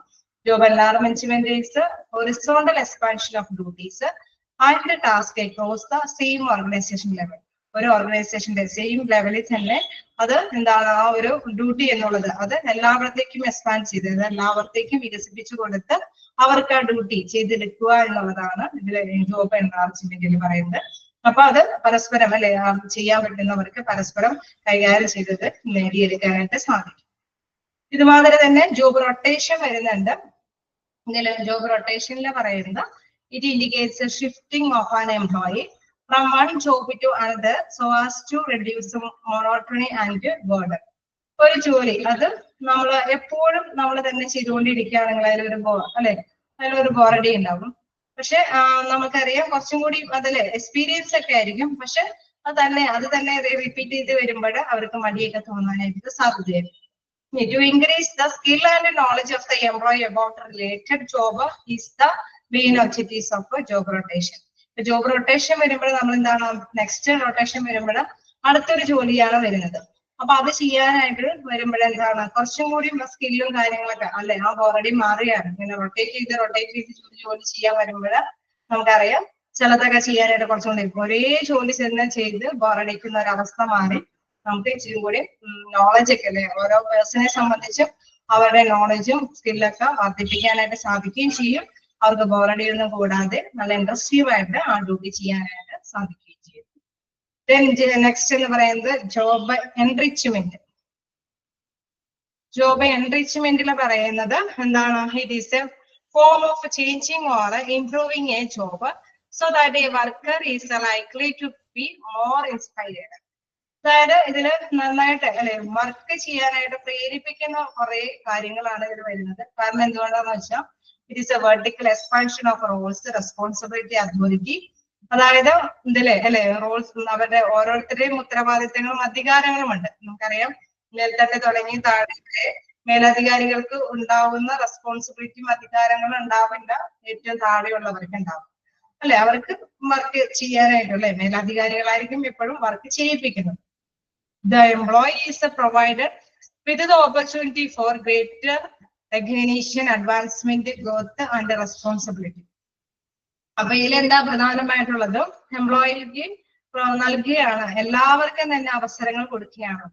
Job enlargement is horizontal expansion of duties and task across the same organisation level. ഒരു ഓർഗനൈസേഷന്റെ സെയിം ലെവലിൽ തന്നെ അത് എന്താണ് ആ ഒരു ഡ്യൂട്ടി എന്നുള്ളത് അത് എല്ലാവർത്തേക്കും എക്സ്പാൻഡ് ചെയ്ത് എല്ലാവർത്തേക്കും വികസിപ്പിച്ചു കൊടുത്ത് അവർക്ക് ആ ഡ്യൂട്ടി ചെയ്തെടുക്കുക എന്നുള്ളതാണ് ഇതിൽ ജോബ് എൻലാർജ്മെന്റിൽ പറയുന്നത്. അപ്പൊ അത് പരസ്പരം അല്ലെ ചെയ്യാൻ പറ്റുന്നവർക്ക് പരസ്പരം കൈകാര്യം ചെയ്തത് നേടിയെടുക്കാനായിട്ട് സാധിക്കും. ഇതുമാതിരി തന്നെ ജോബ് റൊട്ടേഷൻ വരുന്നുണ്ട്. ഇതിൽ ജോബ് റൊട്ടേഷനിൽ പറയുന്നത് it indicates shifting of an employee from one job to another so as to reduce monotony and burden. ഒരു ജോലി അത് നമ്മൾ എപ്പോഴും നമ്മൾ തന്നെ ചെയ്തുകൊണ്ടിരിക്കുകയാണെങ്കിൽ അതിലൊരു ബോറടി ഉണ്ടാവും. പക്ഷെ നമുക്കറിയാം കുറച്ചും കൂടി അതില് എക്സ്പീരിയൻസ് ഒക്കെ ആയിരിക്കും, പക്ഷെ അത് തന്നെ റിപ്പീറ്റ് ചെയ്ത് വരുമ്പോൾ അവർക്ക് മടിയൊക്കെ തോന്നാനായിട്ട് സാധ്യതയുണ്ട്. To increase the skill and knowledge of the employee about a related job is the main objectives of job rotation. Job rotation വരുമ്പോൾ നമ്മൾ എന്താണ് നെക്സ്റ്റ് റൊട്ടേഷൻ വരുമ്പോൾ അടുത്തൊരു ജോലിയാണ് വരുന്നത്. അപ്പൊ അത് ചെയ്യാനായിട്ട് വരുമ്പോഴെന്താണ് കുറച്ചും കൂടി സ്കില്ലും കാര്യങ്ങളൊക്കെ അല്ലെ ആ ഓൾറെഡി മാറിയാണ് ഇങ്ങനെ റൊട്ടേറ്റ് ചെയ്ത് ജോലി ചെയ്യാൻ വരുമ്പോൾ നമുക്കറിയാം ചിലതൊക്കെ ചെയ്യാനായിട്ട് കുറച്ചും കൂടി ഒരേ ജോലി ചെയ്ത് ബോറടിക്കുന്ന ഒരവസ്ഥ മാറി നമുക്ക് ഇച്ചിരി കൂടി നോളജ് ഒക്കെ അല്ലെ ഓരോ പേഴ്സണെ സംബന്ധിച്ചും അവരുടെ നോളജും സ്കില്ലൊക്കെ വർദ്ധിപ്പിക്കാനായിട്ട് സാധിക്കുകയും ചെയ്യും. അവർക്ക് ബോറടിയൊന്നും കൂടാതെ നല്ല ഇൻട്രസ്റ്റീവ് ആയിട്ട് ആ ഡ്യൂട്ടി ചെയ്യാനായിട്ട് സാധിക്കുകയും ചെയ്യും. നെക്സ്റ്റ് എന്ന് പറയുന്നത് ജോബ് എൻറിച്ച്മെന്റ്. ജോബ് എൻറിച്ച്മെന്റിൽ പറയുന്നത് എന്താണ്? It is a form of changing or improving a job so that a worker is likely to be more inspired. അതായത് ഇതില് നന്നായിട്ട് അല്ലെ വർക്ക് ചെയ്യാനായിട്ട് പ്രേരിപ്പിക്കുന്ന കുറെ കാര്യങ്ങളാണ് ഇതിൽ വരുന്നത്. കാരണം എന്തുകൊണ്ടാന്ന് വെച്ചാൽ it is A vertical expansion of Rolls, responsibility, authority. അതായത് ഇതിലെ അല്ലെ റോൾസ് അവരുടെ ഓരോരുത്തരുടെയും ഉത്തരവാദിത്തങ്ങളും അധികാരങ്ങളും ഉണ്ട്. നമുക്കറിയാം മേൽത്തട്ട് തുടങ്ങി താഴെ മേലധികാരികൾക്ക് ഉണ്ടാവുന്ന റെസ്പോൺസിബിലിറ്റിയും അധികാരങ്ങളും ഉണ്ടാവില്ല ഏറ്റവും താഴെയുള്ളവർക്ക് ഉണ്ടാവും അല്ലെ. അവർക്ക് വർക്ക് ചെയ്യാനായിട്ട് അല്ലെ മേലധികാരികളായിരിക്കും എപ്പോഴും work ചെയ്യിപ്പിക്കുന്നത്. The employee is provided with the opportunity for greater recognition, advancement, growth and responsibility. അപ്പൊ ഇതിലെന്താ പ്രധാനമായിട്ടുള്ളത്? എംപ്ലോയിക്ക് നൽകുകയാണ്, എല്ലാവർക്കും തന്നെ അവസരങ്ങൾ കൊടുക്കുകയാണ്.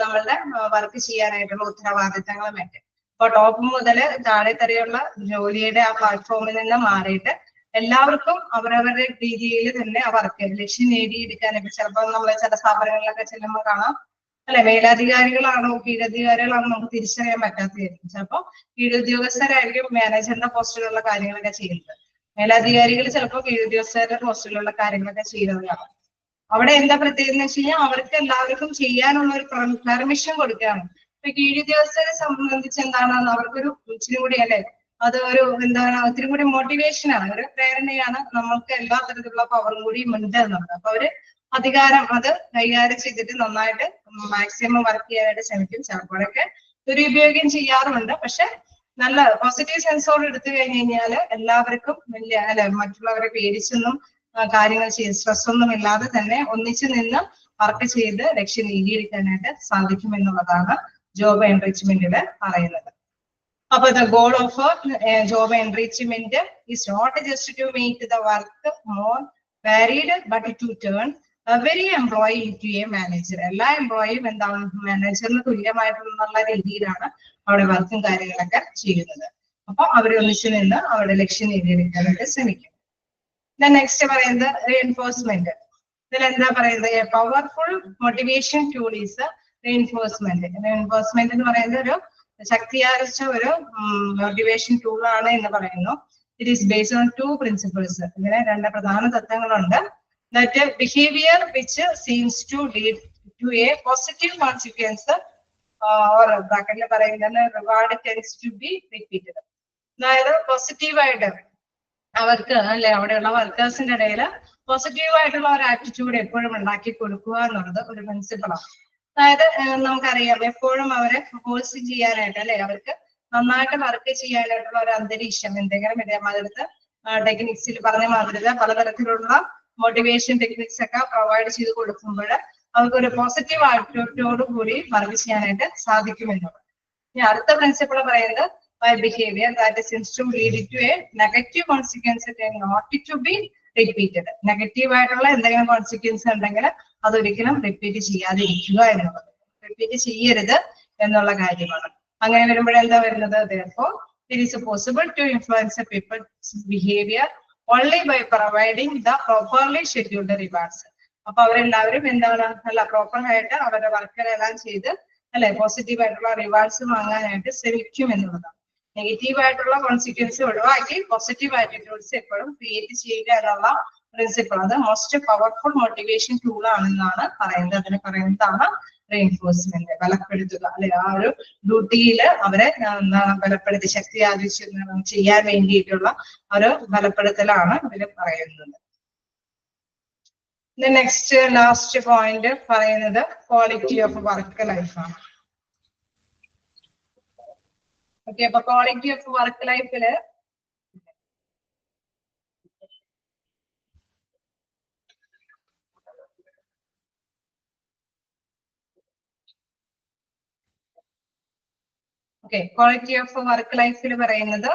നമ്മളുടെ വർക്ക് ചെയ്യാനായിട്ടുള്ള ഉത്തരവാദിത്തങ്ങളുമായിട്ട്. അപ്പൊ ടോപ്പ് മുതൽ താഴെ തരെയുള്ള ജോലിയുടെ ആ പ്ലാറ്റ്ഫോമിൽ നിന്ന് മാറിയിട്ട് എല്ലാവർക്കും അവരവരുടെ രീതിയിൽ തന്നെ ആ വർക്ക് ലക്ഷ്യം നേടിയെടുക്കാനൊക്കെ ചിലപ്പോൾ നമ്മൾ ചില സ്ഥാപനങ്ങളിലൊക്കെ ചെല്ലുമ്പോൾ കാണാം അല്ലെ മേലധികാരികളാണോ കീഴധികാരികളാണോ നമുക്ക് തിരിച്ചറിയാൻ പറ്റാത്തതായിരിക്കും. ചിലപ്പോൾ കീഴുദ്യോഗസ്ഥരായിരിക്കും മാനേജറിന്റെ പോസ്റ്റിലുള്ള കാര്യങ്ങളൊക്കെ ചെയ്യുന്നത്. മേലധികാരികൾ ചിലപ്പോൾ കീഴുദ്യോഗസ്ഥരുടെ പോസ്റ്റിലുള്ള കാര്യങ്ങളൊക്കെ ചെയ്യുന്നതാണ്. അവിടെ എന്താ പ്രത്യേകത എന്ന് വെച്ച് കഴിഞ്ഞാൽ അവർക്ക് എല്ലാവർക്കും ചെയ്യാനുള്ള ഒരു പെർമിഷൻ കൊടുക്കുകയാണ്. ഇപ്പൊ കീഴുദ്യോഗസ്ഥരെ സംബന്ധിച്ച് എന്താണ് അവർക്കൊരു ഇച്ചിരി കൂടി അല്ലെ അത് ഒരു എന്താണ് ഒത്തിരി കൂടി മോട്ടിവേഷൻ ആണ്, ഒരു പ്രേരണയാണ്. നമ്മൾക്ക് എല്ലാ തരത്തിലുള്ള പവറും കൂടി ഉണ്ട് എന്നുള്ളത്. അപ്പൊ അവര് അധികാരം അത് കൈകാര്യം ചെയ്തിട്ട് നന്നായിട്ട് മാക്സിമം വർക്ക് ചെയ്യാനായിട്ട് ശ്രമിക്കും. ചിലപ്പോഴൊക്കെ ദുരുപയോഗം ചെയ്യാറുണ്ട്. പക്ഷെ നല്ല പോസിറ്റീവ് സെൻസോട് എടുത്തു കഴിഞ്ഞു കഴിഞ്ഞാല് എല്ലാവർക്കും വലിയ അല്ലെ മറ്റുള്ളവരെ പേടിച്ചൊന്നും കാര്യങ്ങൾ ചെയ്ത് സ്ട്രെസ് ഒന്നും ഇല്ലാതെ തന്നെ ഒന്നിച്ചു നിന്ന് വർക്ക് ചെയ്ത് ലക്ഷ്യം നേടിയെടുക്കാനായിട്ട് സാധിക്കും എന്നുള്ളതാണ് ജോബ് എൻറിച്ച്മെന്റില് പറയുന്നത്. അപ്പൊ the goal of job enrichment is not just to make the work more varied but to turn every employee into a manager. എല്ലാ എംപ്ലോയിയും എന്താണ് മാനേജറിന് തുല്യമായിട്ടുള്ള രീതിയിലാണ് അവിടെ വർക്കും കാര്യങ്ങളൊക്കെ ചെയ്യുന്നത്. അപ്പൊ അവരെ ഒന്നിച്ചു നിന്ന് അവരുടെ ലക്ഷ്യം നേടിയെടുക്കാനായിട്ട് ശ്രമിക്കും. നെക്സ്റ്റ് പറയുന്നത് റീഎൻഫോഴ്സ്മെന്റ്. ഇതിൽ എന്താ പറയുന്നത്? Powerful motivation tool is reinforcement. Reinforcement എന്ന് പറയുന്നത് ഒരു ശക്തിയാർജിച്ച ഒരു മോട്ടിവേഷൻ ടൂൾ ആണ് എന്ന് പറയുന്നു. It is based on 2 principles. ഇതിന് 2 പ്രധാന തത്വങ്ങളുണ്ട്. That behaviour which seems to lead to a positive consequence or ബ്രാക്കറ്റിൽ പറയുന്നത് reward tends to be repeated. അതായത് പോസിറ്റീവായിട്ട് അവർക്ക് അല്ലെ അവിടെയുള്ള വർക്കേഴ്സിന്റെ ഇടയിൽ പോസിറ്റീവായിട്ടുള്ള ഒരു ആറ്റിറ്റ്യൂഡ് എപ്പോഴും ഉണ്ടാക്കി കൊടുക്കുക എന്നുള്ളത് ഒരു പ്രിൻസിപ്പിളാണ്. അതായത് നമുക്കറിയാം എപ്പോഴും അവരെ ഫോഴ്സ് ചെയ്യാനായിട്ട് അല്ലെ അവർക്ക് നന്നായിട്ട് വർക്ക് ചെയ്യാനായിട്ടുള്ള ഒരു അന്തരീക്ഷം എന്തെങ്കിലും ഇതേമാതിരത്ത് ടെക്നിക്സിൽ പറഞ്ഞ മാതിരി പലതരത്തിലുള്ള മോട്ടിവേഷൻ ടെക്നിക്സ് ഒക്കെ പ്രൊവൈഡ് ചെയ്ത് കൊടുക്കുമ്പോൾ അവർക്ക് ഒരു പോസിറ്റീവ് ആറ്റിറ്റ്യൂഡോട് കൂടി വർക്ക് ചെയ്യാനായിട്ട് സാധിക്കുമെന്നുള്ളത്. ഇനി അടുത്ത പ്രിൻസിപ്പിൾ പറയുന്നത് by behavior that seems to lead to a negative consequence and not to be repeated. Negative ആയിട്ടുള്ള എന്തെങ്കിലും കോൺസിക്വൻസ് ഉണ്ടെങ്കിൽ അതൊരിക്കലും റിപ്പീറ്റ് ചെയ്യാതിരിക്കുക എന്നുള്ളത്, റിപ്പീറ്റ് ചെയ്യരുത് എന്നുള്ള കാര്യമാണ്. അങ്ങനെ വരുമ്പോഴെന്താ വരുന്നത്? therefore it is possible to influence a people's behavior only by providing the properly scheduled rewards. അപ്പൊ അവരെല്ലാവരും എന്താണ് അല്ല പ്രോപ്പർ ആയിട്ട് അവരുടെ വർക്കുകളെല്ലാം ചെയ്ത് അല്ലെ പോസിറ്റീവ് ആയിട്ടുള്ള റിവാർഡ്സ് വാങ്ങാനായിട്ട് ശ്രമിക്കും എന്നുള്ളതാണ്. നെഗറ്റീവ് ആയിട്ടുള്ള കോൺസിക്വൻസ് ഒഴിവാക്കി പോസിറ്റീവ് ആറ്റിറ്റ്യൂഡ്സ് എപ്പോഴും ക്രിയേറ്റ് ചെയ്യുക എന്നുള്ള പ്രിൻസിപ്പിൾ അത് മോസ്റ്റ് പവർഫുൾ മോട്ടിവേഷൻ ടൂൾ ആണെന്നാണ് പറയുന്നത്. അതിന് പറയുന്നതാണ് റീഎൻഫോഴ്സ്മെന്റ്, ബലപ്പെടുത്തുക അല്ലെ ആ ഒരു ഡ്യൂട്ടിയിൽ അവരെ ബലപ്പെടുത്തി ശക്തി ആർജിച്ച് ചെയ്യാൻ വേണ്ടിയിട്ടുള്ള ഒരു ബലപ്പെടുത്തലാണ് ഇതിൽ പറയുന്നത്. നെക്സ്റ്റ് ലാസ്റ്റ് പോയിന്റ് പറയുന്നത് ക്വാളിറ്റി ഓഫ് വർക്ക് ലൈഫാണ്. ഓക്കെ, അപ്പൊ ക്വാളിറ്റി ഓഫ് വർക്ക് ലൈഫില് ക്വാളിറ്റി ഓഫ് വർക്ക് ലൈഫിൽ പറയുന്നത്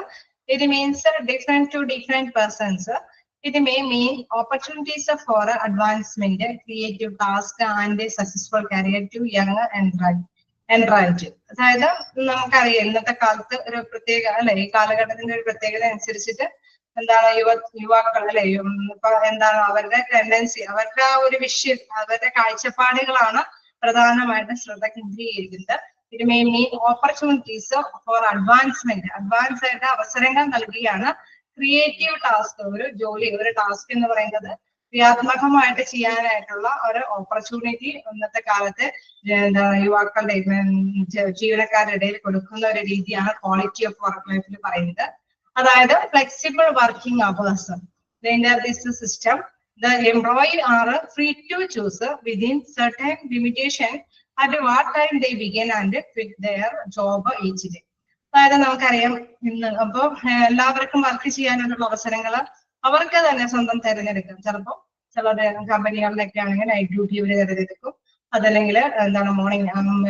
it means different to different persons. It may mean opportunities for advancement, creative task and a successful career to young and bright. എൻട്രാൻറ്റ്. അതായത് നമുക്കറിയാം ഇന്നത്തെ കാലത്ത് ഒരു പ്രത്യേക അല്ലെ, ഈ കാലഘട്ടത്തിന്റെ ഒരു പ്രത്യേകത അനുസരിച്ചിട്ട് എന്താണ് യുവാക്കൾ അല്ലെ, ഇപ്പൊ എന്താണ് അവരുടെ ടെൻഡൻസി, അവരുടെ ആ ഒരു വിഷൻ, അവരുടെ കാഴ്ചപ്പാടുകളാണ് പ്രധാനമായിട്ടും ശ്രദ്ധ കേന്ദ്രീകരിക്കുന്നത്. It may mean opportunities for advancement, advance ആയിട്ട് അവസരങ്ങൾ നൽകുകയാണ്. ക്രിയേറ്റീവ് ടാസ്ക്, ഒരു ജോലി, ഒരു ടാസ്ക് എന്ന് പറയുന്നത് ക്രിയാത്മകമായിട്ട് ചെയ്യാനായിട്ടുള്ള ഒരു ഓപ്പർച്യൂണിറ്റി ഇന്നത്തെ കാലത്ത് യുവാക്കളുടെ ജീവനക്കാരുടെ ഇടയിൽ കൊടുക്കുന്ന ഒരു രീതിയാണ് ക്വാളിറ്റി ഓഫ് വർക്ക് ലൈഫിൽ പറയുന്നത്. അതായത് flexible working hours. This system, the employee are free to choose within certain limitation at what time they begin and quit their job each day. അതായത് നമുക്കറിയാം ഇന്ന് അപ്പൊ എല്ലാവർക്കും വർക്ക് ചെയ്യാനുള്ള അവസരങ്ങൾ അവർക്ക് തന്നെ സ്വന്തം തിരഞ്ഞെടുക്കും. ചിലപ്പോൾ ചിലരുടെ കമ്പനികളിലൊക്കെ ആണെങ്കിൽ നൈറ്റ് ഡ്യൂട്ടി അവർ തിരഞ്ഞെടുക്കും, അതല്ലെങ്കിൽ എന്താണ്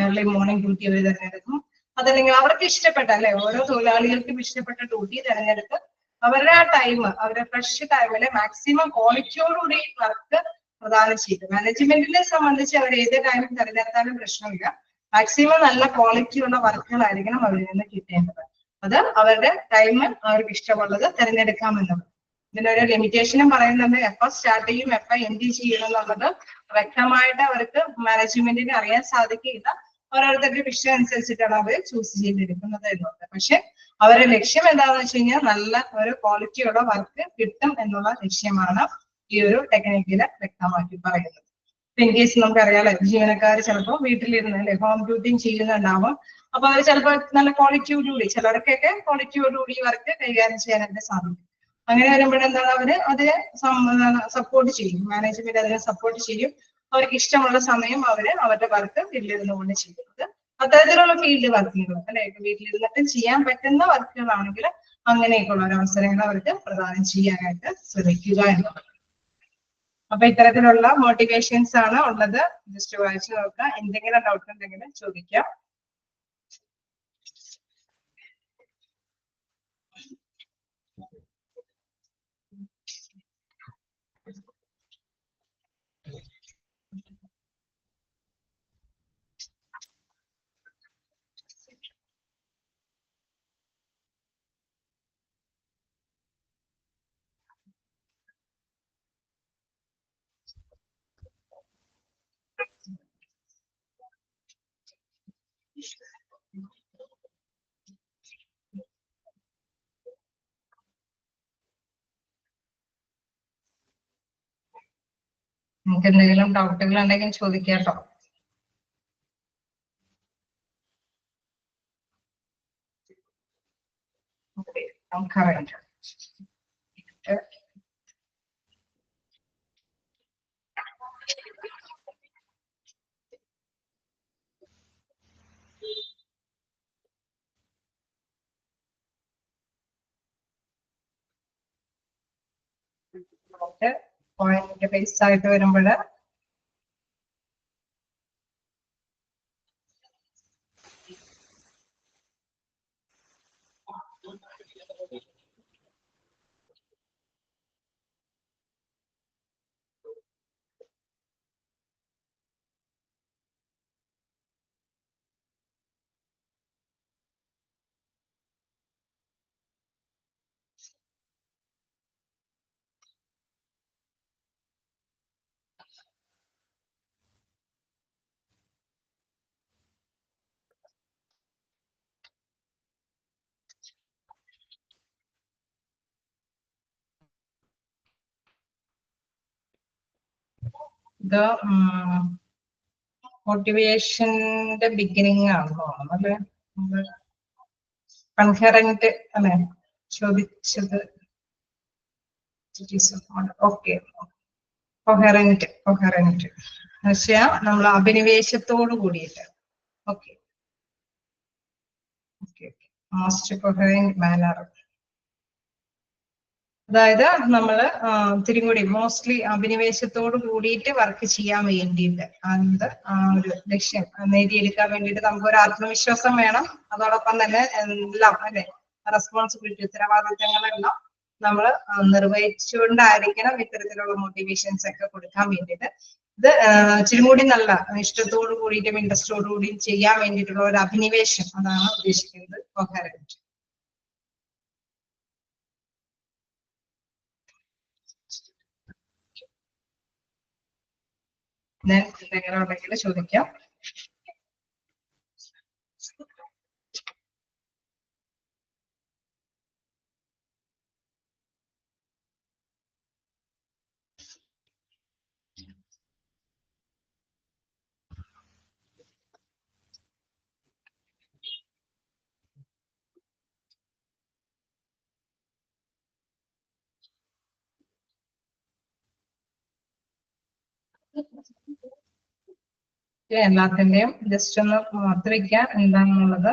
ഏർലി മോർണിംഗ് ഡ്യൂട്ടി അവർ തിരഞ്ഞെടുക്കും, അതല്ലെങ്കിൽ അവർക്ക് ഇഷ്ടപ്പെട്ട അല്ലെ, ഓരോ തൊഴിലാളികൾക്കും ഇഷ്ടപ്പെട്ട ഡ്യൂട്ടി തിരഞ്ഞെടുത്ത് അവരുടെ ആ ടൈം, അവരുടെ ഫ്രഷ് ടൈമില് മാക്സിമം ക്വാളിറ്റിയോടുകൂടി വർക്ക് പ്രദാനം ചെയ്തു. മാനേജ്മെന്റിനെ സംബന്ധിച്ച് അവർ ഏത് ടൈം തിരഞ്ഞെടുത്താലും പ്രശ്നമില്ല, മാക്സിമം നല്ല ക്വാളിറ്റിയുള്ള വർക്കുകളായിരിക്കണം അവരിൽ നിന്ന് കിട്ടേണ്ടത്. അത് അവരുടെ ടൈം അവർക്ക് ഇഷ്ടമുള്ളത് തിരഞ്ഞെടുക്കാമെന്നുള്ളത്. ഇതിനൊരു ലിമിറ്റേഷനും പറയുന്നുണ്ട്, എപ്പോൾ സ്റ്റാർട്ട് ചെയ്യും എപ്പോൾ എൻഡ് ചെയ്യണം എന്നുള്ളത് വ്യക്തമായിട്ട് അവർക്ക് മാനേജ്മെന്റിന് അറിയാൻ സാധിക്കില്ല. ഓരോരുത്തരുടെ വിഷയം അനുസരിച്ചിട്ടാണ് അവർ ചൂസ് ചെയ്തെടുക്കുന്നത് എന്നുള്ളത്. പക്ഷെ അവരുടെ ലക്ഷ്യം എന്താണെന്ന് വെച്ച് കഴിഞ്ഞാൽ നല്ല ഒരു ക്വാളിറ്റിയുള്ള വർക്ക് കിട്ടും എന്നുള്ള ലക്ഷ്യമാണ് ഈ ഒരു ടെക്നിക്കില് വ്യക്തമാക്കി പറയുന്നത്. ഇൻ കേസ് നമുക്കറിയാലോ, ജീവനക്കാർ ചിലപ്പോൾ വീട്ടിലിരുന്ന് അല്ലെ ഹോം ഡ്യൂട്ടിങ് ചെയ്യുന്നുണ്ടാവും. അപ്പൊ അവർ ചിലപ്പോൾ നല്ല ക്വാളിറ്റിയോടുകൂടി, ചിലർക്കൊക്കെ ക്വാളിറ്റിയോടുകൂടി വർക്ക് കൈകാര്യം ചെയ്യാനായിട്ട് സാധിക്കും. അങ്ങനെ വരുമ്പോഴെന്താണ് അവര് അതിനെ സപ്പോർട്ട് ചെയ്യും, മാനേജ്മെന്റ് അതിനെ സപ്പോർട്ട് ചെയ്യും. അവർക്ക് ഇഷ്ടമുള്ള സമയം അവര് അവരുടെ വർക്ക് വീട്ടിലിരുന്നുകൊണ്ട് ചെയ്യുന്നത്. അത്തരത്തിലുള്ള ഫീൽഡ് വർക്കുകൾ അല്ലെ, വീട്ടിലിരുന്നിട്ട് ചെയ്യാൻ പറ്റുന്ന വർക്കുകളാണെങ്കിൽ അങ്ങനെയൊക്കെയുള്ള ഒരു അവസരങ്ങൾ അവർക്ക് പ്രദാനം ചെയ്യാനായിട്ട് ശ്രമിക്കുക എന്നുള്ളത്. അപ്പൊ ഇത്തരത്തിലുള്ള മോട്ടിവേഷൻസ് ആണ് ഉള്ളത്. ജസ്റ്റ് വായിച്ചു നോക്കുക, എന്തെങ്കിലും ഡൗട്ട് ഉണ്ടെങ്കിൽ ചോദിക്കാം. നിങ്ങൾക്ക് എന്തെങ്കിലും ഡൗട്ടുകൾ ഉണ്ടെങ്കിൽ ചോദിക്കാട്ടോ. കറന്റ് പോയിന്റ് ബേസ് ആയിട്ട് വരുമ്പോൾ ഇത് മോട്ടിവേഷന്റെ ബിഗിനിങ് ആണ് തോന്നുന്നു അല്ലെ, കൺകറന്റ് അല്ലെ ചോദിച്ചത്. ഓക്കെ, കൊഹറന്റ് പക്ഷേ നമ്മൾ അഭിനിവേശത്തോട് കൂടിയിട്ട്. Okay okay most coherent manner, അതായത് നമ്മള് ഇത്തിരി കൂടി മോസ്റ്റ്ലി അഭിനിവേശത്തോട് കൂടിയിട്ട് വർക്ക് ചെയ്യാൻ വേണ്ടിയിട്ട്, അത് ആ ഒരു ലക്ഷ്യം നേടിയെടുക്കാൻ വേണ്ടിയിട്ട് നമുക്ക് ഒരു ആത്മവിശ്വാസം വേണം. അതോടൊപ്പം തന്നെ എല്ലാം അല്ലെ റെസ്പോൺസിബിലിറ്റി, ഉത്തരവാദിത്തങ്ങളെല്ലാം നമ്മൾ നിർവഹിച്ചുകൊണ്ടായിരിക്കണം ഇത്തരത്തിലുള്ള മോട്ടിവേഷൻസ് ഒക്കെ കൊടുക്കാൻ വേണ്ടിയിട്ട്. ഇത് ഇച്ചിരി കൂടി നല്ല ഇഷ്ടത്തോടു കൂടിയിട്ടും ഇൻട്രസ്റ്റോടു കൂടിയും ചെയ്യാൻ വേണ്ടിയിട്ടുള്ള ഒരു അഭിനിവേശം, അതാണ് ഉദ്ദേശിക്കുന്നത് കൊഹറന്റ്. എന്തെങ്കിലും ഉണ്ടെങ്കിൽ ചോദിക്കാം. എല്ലാത്തിന്റെയും ജസ്റ്റ് ഒന്ന് ഓർത്ത് വെക്കാൻ എന്താണെന്നുള്ളത്.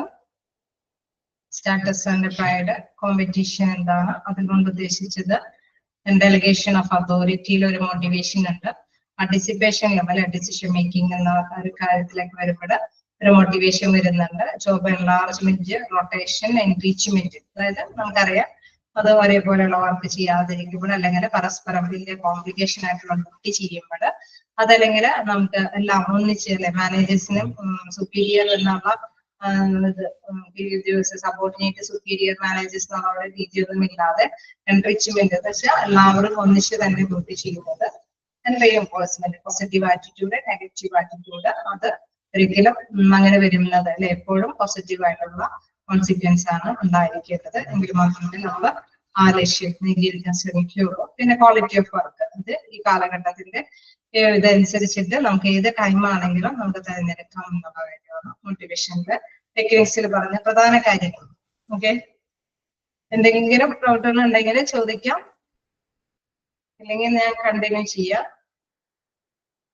സ്റ്റാറ്റസ് ആൻഡ് പ്രൈഡ്, കോമ്പറ്റീഷൻ എന്താണ് അതുകൊണ്ട് ഉദ്ദേശിച്ചത്, ഡെലിഗേഷൻ ഓഫ് അതോറിറ്റിയിൽ ഒരു മോട്ടിവേഷൻ ഉണ്ട്, പാർട്ടിസിപ്പേഷൻ ലെവൽ ഡിസിഷൻ മേക്കിംഗ് എന്ന ഒരു കാര്യത്തിലേക്ക് വരുമ്പോൾ ഒരു മോട്ടിവേഷൻ വരുന്നുണ്ട്, ജോബ് എൻലാർജ്മെന്റ്, റൊട്ടേഷൻ, എൻറിച്ച്മെന്റ്. അതായത് നമുക്കറിയാം അത് ഒരേപോലെയുള്ള വർക്ക് ചെയ്യാതിരിക്കുമ്പോൾ അല്ലെങ്കിൽ പരസ്പരം വലിയ കോംപ്ലിക്കേഷൻ ആയിട്ടുള്ള വർക്ക് ചെയ്യുമ്പോൾ അതല്ലെങ്കിൽ നമുക്ക് എല്ലാം ഒന്നിച്ച് അല്ലെ മാനേജേഴ്സിനും സുപ്പീരിയർ എന്നുള്ള സബോർഡിനേറ്റ് സുപ്പീരിയർ മാനേജേഴ്സ് എന്നുള്ള രീതിയൊന്നും ഇല്ലാതെ എൻറിച്ച്മെന്റ് എന്ന് വെച്ചാൽ എല്ലാവരും ഒന്നിച്ച് തന്നെ ഡ്യൂട്ടി ചെയ്യുന്നത്. Reinforcement, positive attitude, negative attitude, അത് ഒരിക്കലും അങ്ങനെ വരുന്നത് അല്ലെ എപ്പോഴും പോസിറ്റീവ് ആയിട്ടുള്ള കോൺസിക്വൻസ് ആണ് ഉണ്ടായിരിക്കേണ്ടത്. എങ്കിൽ മാത്രമേ നമ്മൾ ആ ലക്ഷ്യം നേടിയെടുക്കാൻ ശ്രമിക്കുകയുള്ളൂ. പിന്നെ ക്വാളിറ്റി ഓഫ് വർക്ക്, അത് ഈ കാലഘട്ടത്തിന്റെ ഇതനുസരിച്ചിട്ട് നമുക്ക് ഏത് ടൈം ആണെങ്കിലും നമുക്ക് തിരഞ്ഞെടുക്കാം എന്നുള്ള കാര്യമാണ് മോട്ടിവേഷന്റെ ടെക്നിക്സിൽ പറഞ്ഞ പ്രധാന കാര്യങ്ങൾ. ഓക്കെ, എന്തെങ്കിലും പ്രവർത്തനം ഉണ്ടെങ്കിൽ ചോദിക്കാം, ഇല്ലെങ്കിൽ ഞാൻ കണ്ടിന്യൂ ചെയ്യാം.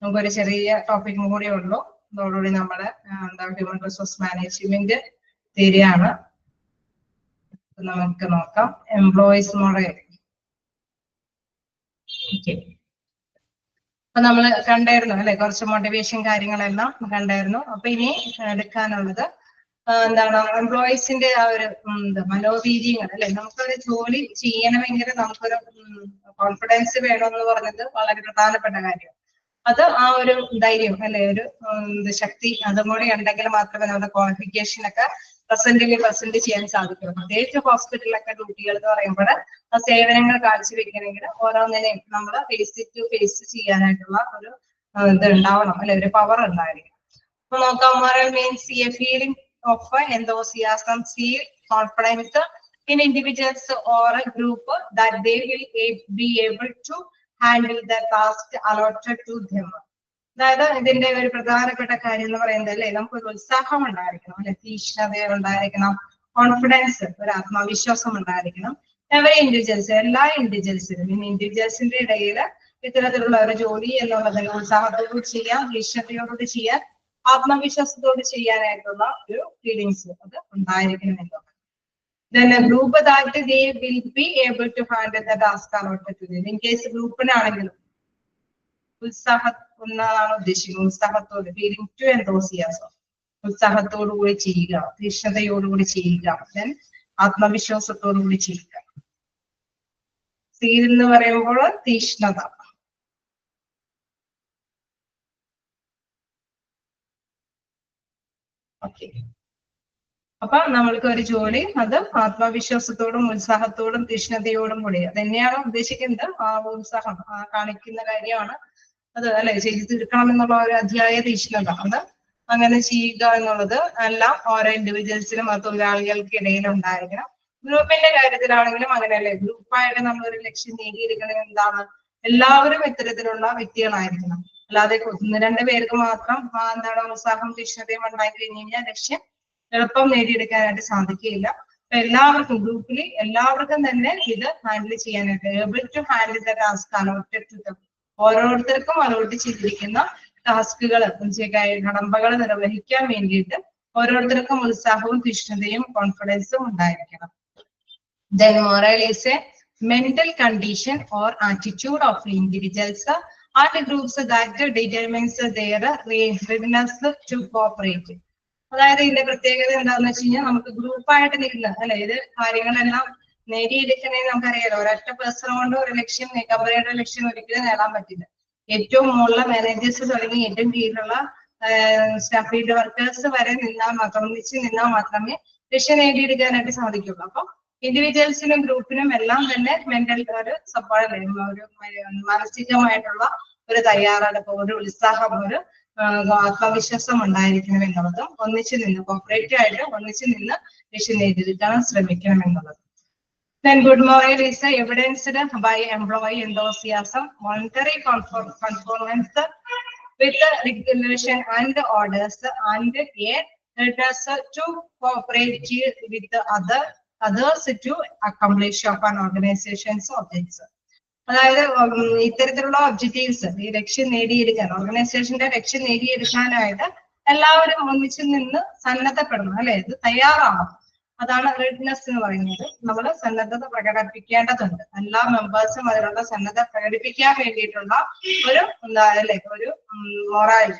നമുക്കൊരു ചെറിയ ടോപ്പിക്കും കൂടെ ഉള്ളൂ. അതോടുകൂടി നമ്മുടെ ഹ്യൂമൻ റിസോഴ്സ് മാനേജ്മെന്റ് തിയറിയാണ് നമുക്ക് നോക്കാം. Employees model. ഓക്കെ, അപ്പൊ നമ്മൾ കണ്ടായിരുന്നു അല്ലെ, കുറച്ച് മോട്ടിവേഷൻ കാര്യങ്ങളെല്ലാം കണ്ടായിരുന്നു. അപ്പൊ ഇനി എടുക്കാനുള്ളത് എന്താണ്, എംപ്ലോയീസിന്റെ ആ ഒരു മനോവീര്യങ്ങൾ അല്ലെ. നമുക്കൊരു ജോലി ചെയ്യണമെങ്കിൽ നമുക്കൊരു കോൺഫിഡൻസ് വേണമെന്ന് പറഞ്ഞത് വളരെ പ്രധാനപ്പെട്ട കാര്യമാണ്. അത് ആ ഒരു ധൈര്യം അല്ലെ, ഒരു ശക്തി അതും കൂടി ഉണ്ടെങ്കിൽ മാത്രമേ നമ്മുടെ ക്വാളിഫിക്കേഷൻ ഒക്കെ പ്രസന്റ് ചെയ്യാൻ സാധിക്കുള്ളൂ. പ്രത്യേകിച്ച് ഹോസ്പിറ്റലിലൊക്കെ ഡ്യൂട്ടികൾ എന്ന് പറയുമ്പോൾ ആ സേവനങ്ങൾ കാഴ്ചവെക്കണമെങ്കിൽ ഓരോന്നിനെയും നമ്മൾ ഫേസ് ടു ഫേസ് ചെയ്യാനായിട്ടുള്ള ഒരു ഇത് ഉണ്ടാവണം അല്ലെ, ഒരു പവർ ഉണ്ടായിരിക്കും. അപ്പൊ നോക്കാം, moral means a feeling of enthusiasm, zeal, confidence in individuals or a group that they will be able to handle the task allotted to them. അതായത് ഇതിന്റെ ഒരു പ്രധാനപ്പെട്ട കാര്യം എന്ന് പറയുന്നത് അല്ലെ, നമുക്കൊരു ഉത്സാഹം ഉണ്ടായിരിക്കണം അല്ലെ, തീക്ഷ്ണത ഉണ്ടായിരിക്കണം, കോൺഫിഡൻസ്, ഒരു ആത്മവിശ്വാസം ഉണ്ടായിരിക്കണം. എവറി ഇൻഡിവിജ്വൽസ്, എല്ലാ ഇൻഡിവിജ്വൽസിനും, ഇൻഡിവിജ്വൽസിന്റെ ഇടയിൽ ഇത്തരത്തിലുള്ള ഒരു ജോലി എന്നുള്ളതിന് ഉത്സാഹത്തോടുകൂടി ചെയ്യാം, തീക്ഷ്ണതയോടുകൂടി ചെയ്യാൻ, ആത്മവിശ്വാസത്തോട് ചെയ്യാനായിട്ടുള്ള ഒരു ഫീലിങ്സ് അത് ഉണ്ടായിരിക്കണം എന്നുള്ളത്. Then a group that they will be able to handle the task allotted to them. In case ഗ്രൂപ്പിനാണെങ്കിലും ഉത്സാഹം ഒന്നാണ് ഉദ്ദേശിക്കുന്നത്, ഉത്സാഹത്തോട്, ഫീലിംഗ് ടു എന്തോസിയാസം, ഉത്സാഹത്തോടുകൂടി ചെയ്യുക, തീക്ഷ്ണതയോടുകൂടി ചെയ്യുക, ദെൻ ആത്മവിശ്വാസത്തോടുകൂടി ചെയ്യുക. സീൽ എന്ന് പറയുമ്പോൾ തീക്ഷ്ണത. ഓക്കെ, അപ്പൊ നമ്മൾക്ക് ഒരു ജോലി അത് ആത്മവിശ്വാസത്തോടും ഉത്സാഹത്തോടും തീക്ഷ്ണതയോടും കൂടി തന്നെയാണ് ഉദ്ദേശിക്കുന്നത്. ആ ഉത്സാഹം കാണിക്കുന്ന കാര്യമാണ് അത് അല്ലെ, ചെയ്തു തീർക്കണം എന്നുള്ള ഒരു അധ്യായ തീക്ഷ്ണത, അത് അങ്ങനെ ചെയ്യുക എന്നുള്ളത് എല്ലാം ഓരോ ഇൻഡിവിജ്വൽസിനും തൊഴിലാളികൾക്ക് ഇടയിൽ ഉണ്ടായിരിക്കണം. ഗ്രൂപ്പിന്റെ കാര്യത്തിലാണെങ്കിലും അങ്ങനെയല്ലേ, ഗ്രൂപ്പായിട്ട് നമ്മളൊരു ലക്ഷ്യം നേടിയെടുക്കണത് എന്താണ്, എല്ലാവരും ഇത്തരത്തിലുള്ള വ്യക്തികളായിരിക്കണം. അല്ലാതെ ഒന്ന് രണ്ട് പേർക്ക് മാത്രം എന്താണ് ഉത്സാഹം തീക്ഷ്ണതയും ഉണ്ടായി കഴിഞ്ഞ് കഴിഞ്ഞാൽ ലക്ഷ്യം എളുപ്പം നേടിയെടുക്കാനായിട്ട് സാധിക്കുകയില്ല. അപ്പൊ എല്ലാവർക്കും ഗ്രൂപ്പിൽ എല്ലാവർക്കും തന്നെ ഇത് ഹാൻഡിൽ ചെയ്യാനായിട്ട് able to handle the task allotted to them, ഓരോരുത്തർക്കും അലോട്ട് ചെയ്തിരിക്കുന്ന ടാസ്കുകൾ കടമ്പകൾ നിർവഹിക്കാൻ വേണ്ടിയിട്ട് ഓരോരുത്തർക്കും ഉത്സാഹവും തീക്ഷ്ണതയും കോൺഫിഡൻസും ഉണ്ടായിരിക്കണം. Then moral is a mental condition or attitude of individuals and groups that determines their readiness to cooperate. അതായത് ഇതിന്റെ പ്രത്യേകത എന്താണെന്ന് വെച്ച് കഴിഞ്ഞാൽ നമുക്ക് ഗ്രൂപ്പായിട്ട് നിൽക്കുക അല്ലെ, ഇത് കാര്യങ്ങളെല്ലാം നേടിയെടുക്കണേ നമുക്കറിയാലോ, ഒരൊറ്റ പേഴ്സൺ കൊണ്ട് ഒരു ലക്ഷ്യം, കമ്പനിയുടെ ലക്ഷ്യം ഒരിക്കലും നേടാൻ പറ്റില്ല. ഏറ്റവും മുകളിലെ മാനേജേഴ്സ് തുടങ്ങി ഏറ്റവും കീഴിലുള്ള സ്റ്റാഫ് ഫീൽഡ് വർക്കേഴ്സ് വരെ നിന്നാൽ മാത്രം ഒന്നിച്ച് നിന്നാൽ മാത്രമേ ലക്ഷ്യം നേടിയെടുക്കാനായിട്ട് സാധിക്കുള്ളൂ. അപ്പൊ ഇൻഡിവിജ്വൽസിനും ഗ്രൂപ്പിനും എല്ലാം തന്നെ മെന്റൽ ഒരു സപ്പോർട്ട്, ഒരു മാനസികമായിട്ടുള്ള ഒരു തയ്യാറെടുപ്പ്, ഒരു ഉത്സാഹം, ഒരു ആത്മവിശ്വാസം ഉണ്ടായിരിക്കണം എന്നുള്ളതും ഒന്നിച്ചു നിന്ന് കോപ്പറേറ്റീവ് ആയിട്ട് ഒന്നിച്ചു നിന്ന് ലക്ഷ്യം നേടിയെടുക്കാൻ ശ്രമിക്കണം എന്നുള്ളത്. Then good morale is evidenced by employee enthusiasm, voluntary conformance with the regulation and orders, and yet readiness to cooperate with the others to accomplish an organization's objectives. അതായത് ഇത്തരത്തിലുള്ള ഒബ്ജക്റ്റീവ്സ്, ഈ ലക്ഷ്യം നേടിയെടുക്കാൻ, ഓർഗനൈസേഷന്റെ ലക്ഷ്യം നേടിയെടുക്കാനായിട്ട് എല്ലാവരും ഒന്നിച്ചു നിന്ന് സന്നദ്ധപ്പെടണം, അല്ലെ? ഇത് തയ്യാറാവണം. അതാണ് റെഡിനെസ് എന്ന് പറയുന്നത്. നമ്മൾ സന്നദ്ധത പ്രകടിപ്പിക്കേണ്ടതുണ്ട്. എല്ലാ മെമ്പേഴ്സും അതിനുള്ള സന്നദ്ധ പ്രകടിപ്പിക്കാൻ വേണ്ടിയിട്ടുള്ള ഒരു ഒരു മൊറാൽ,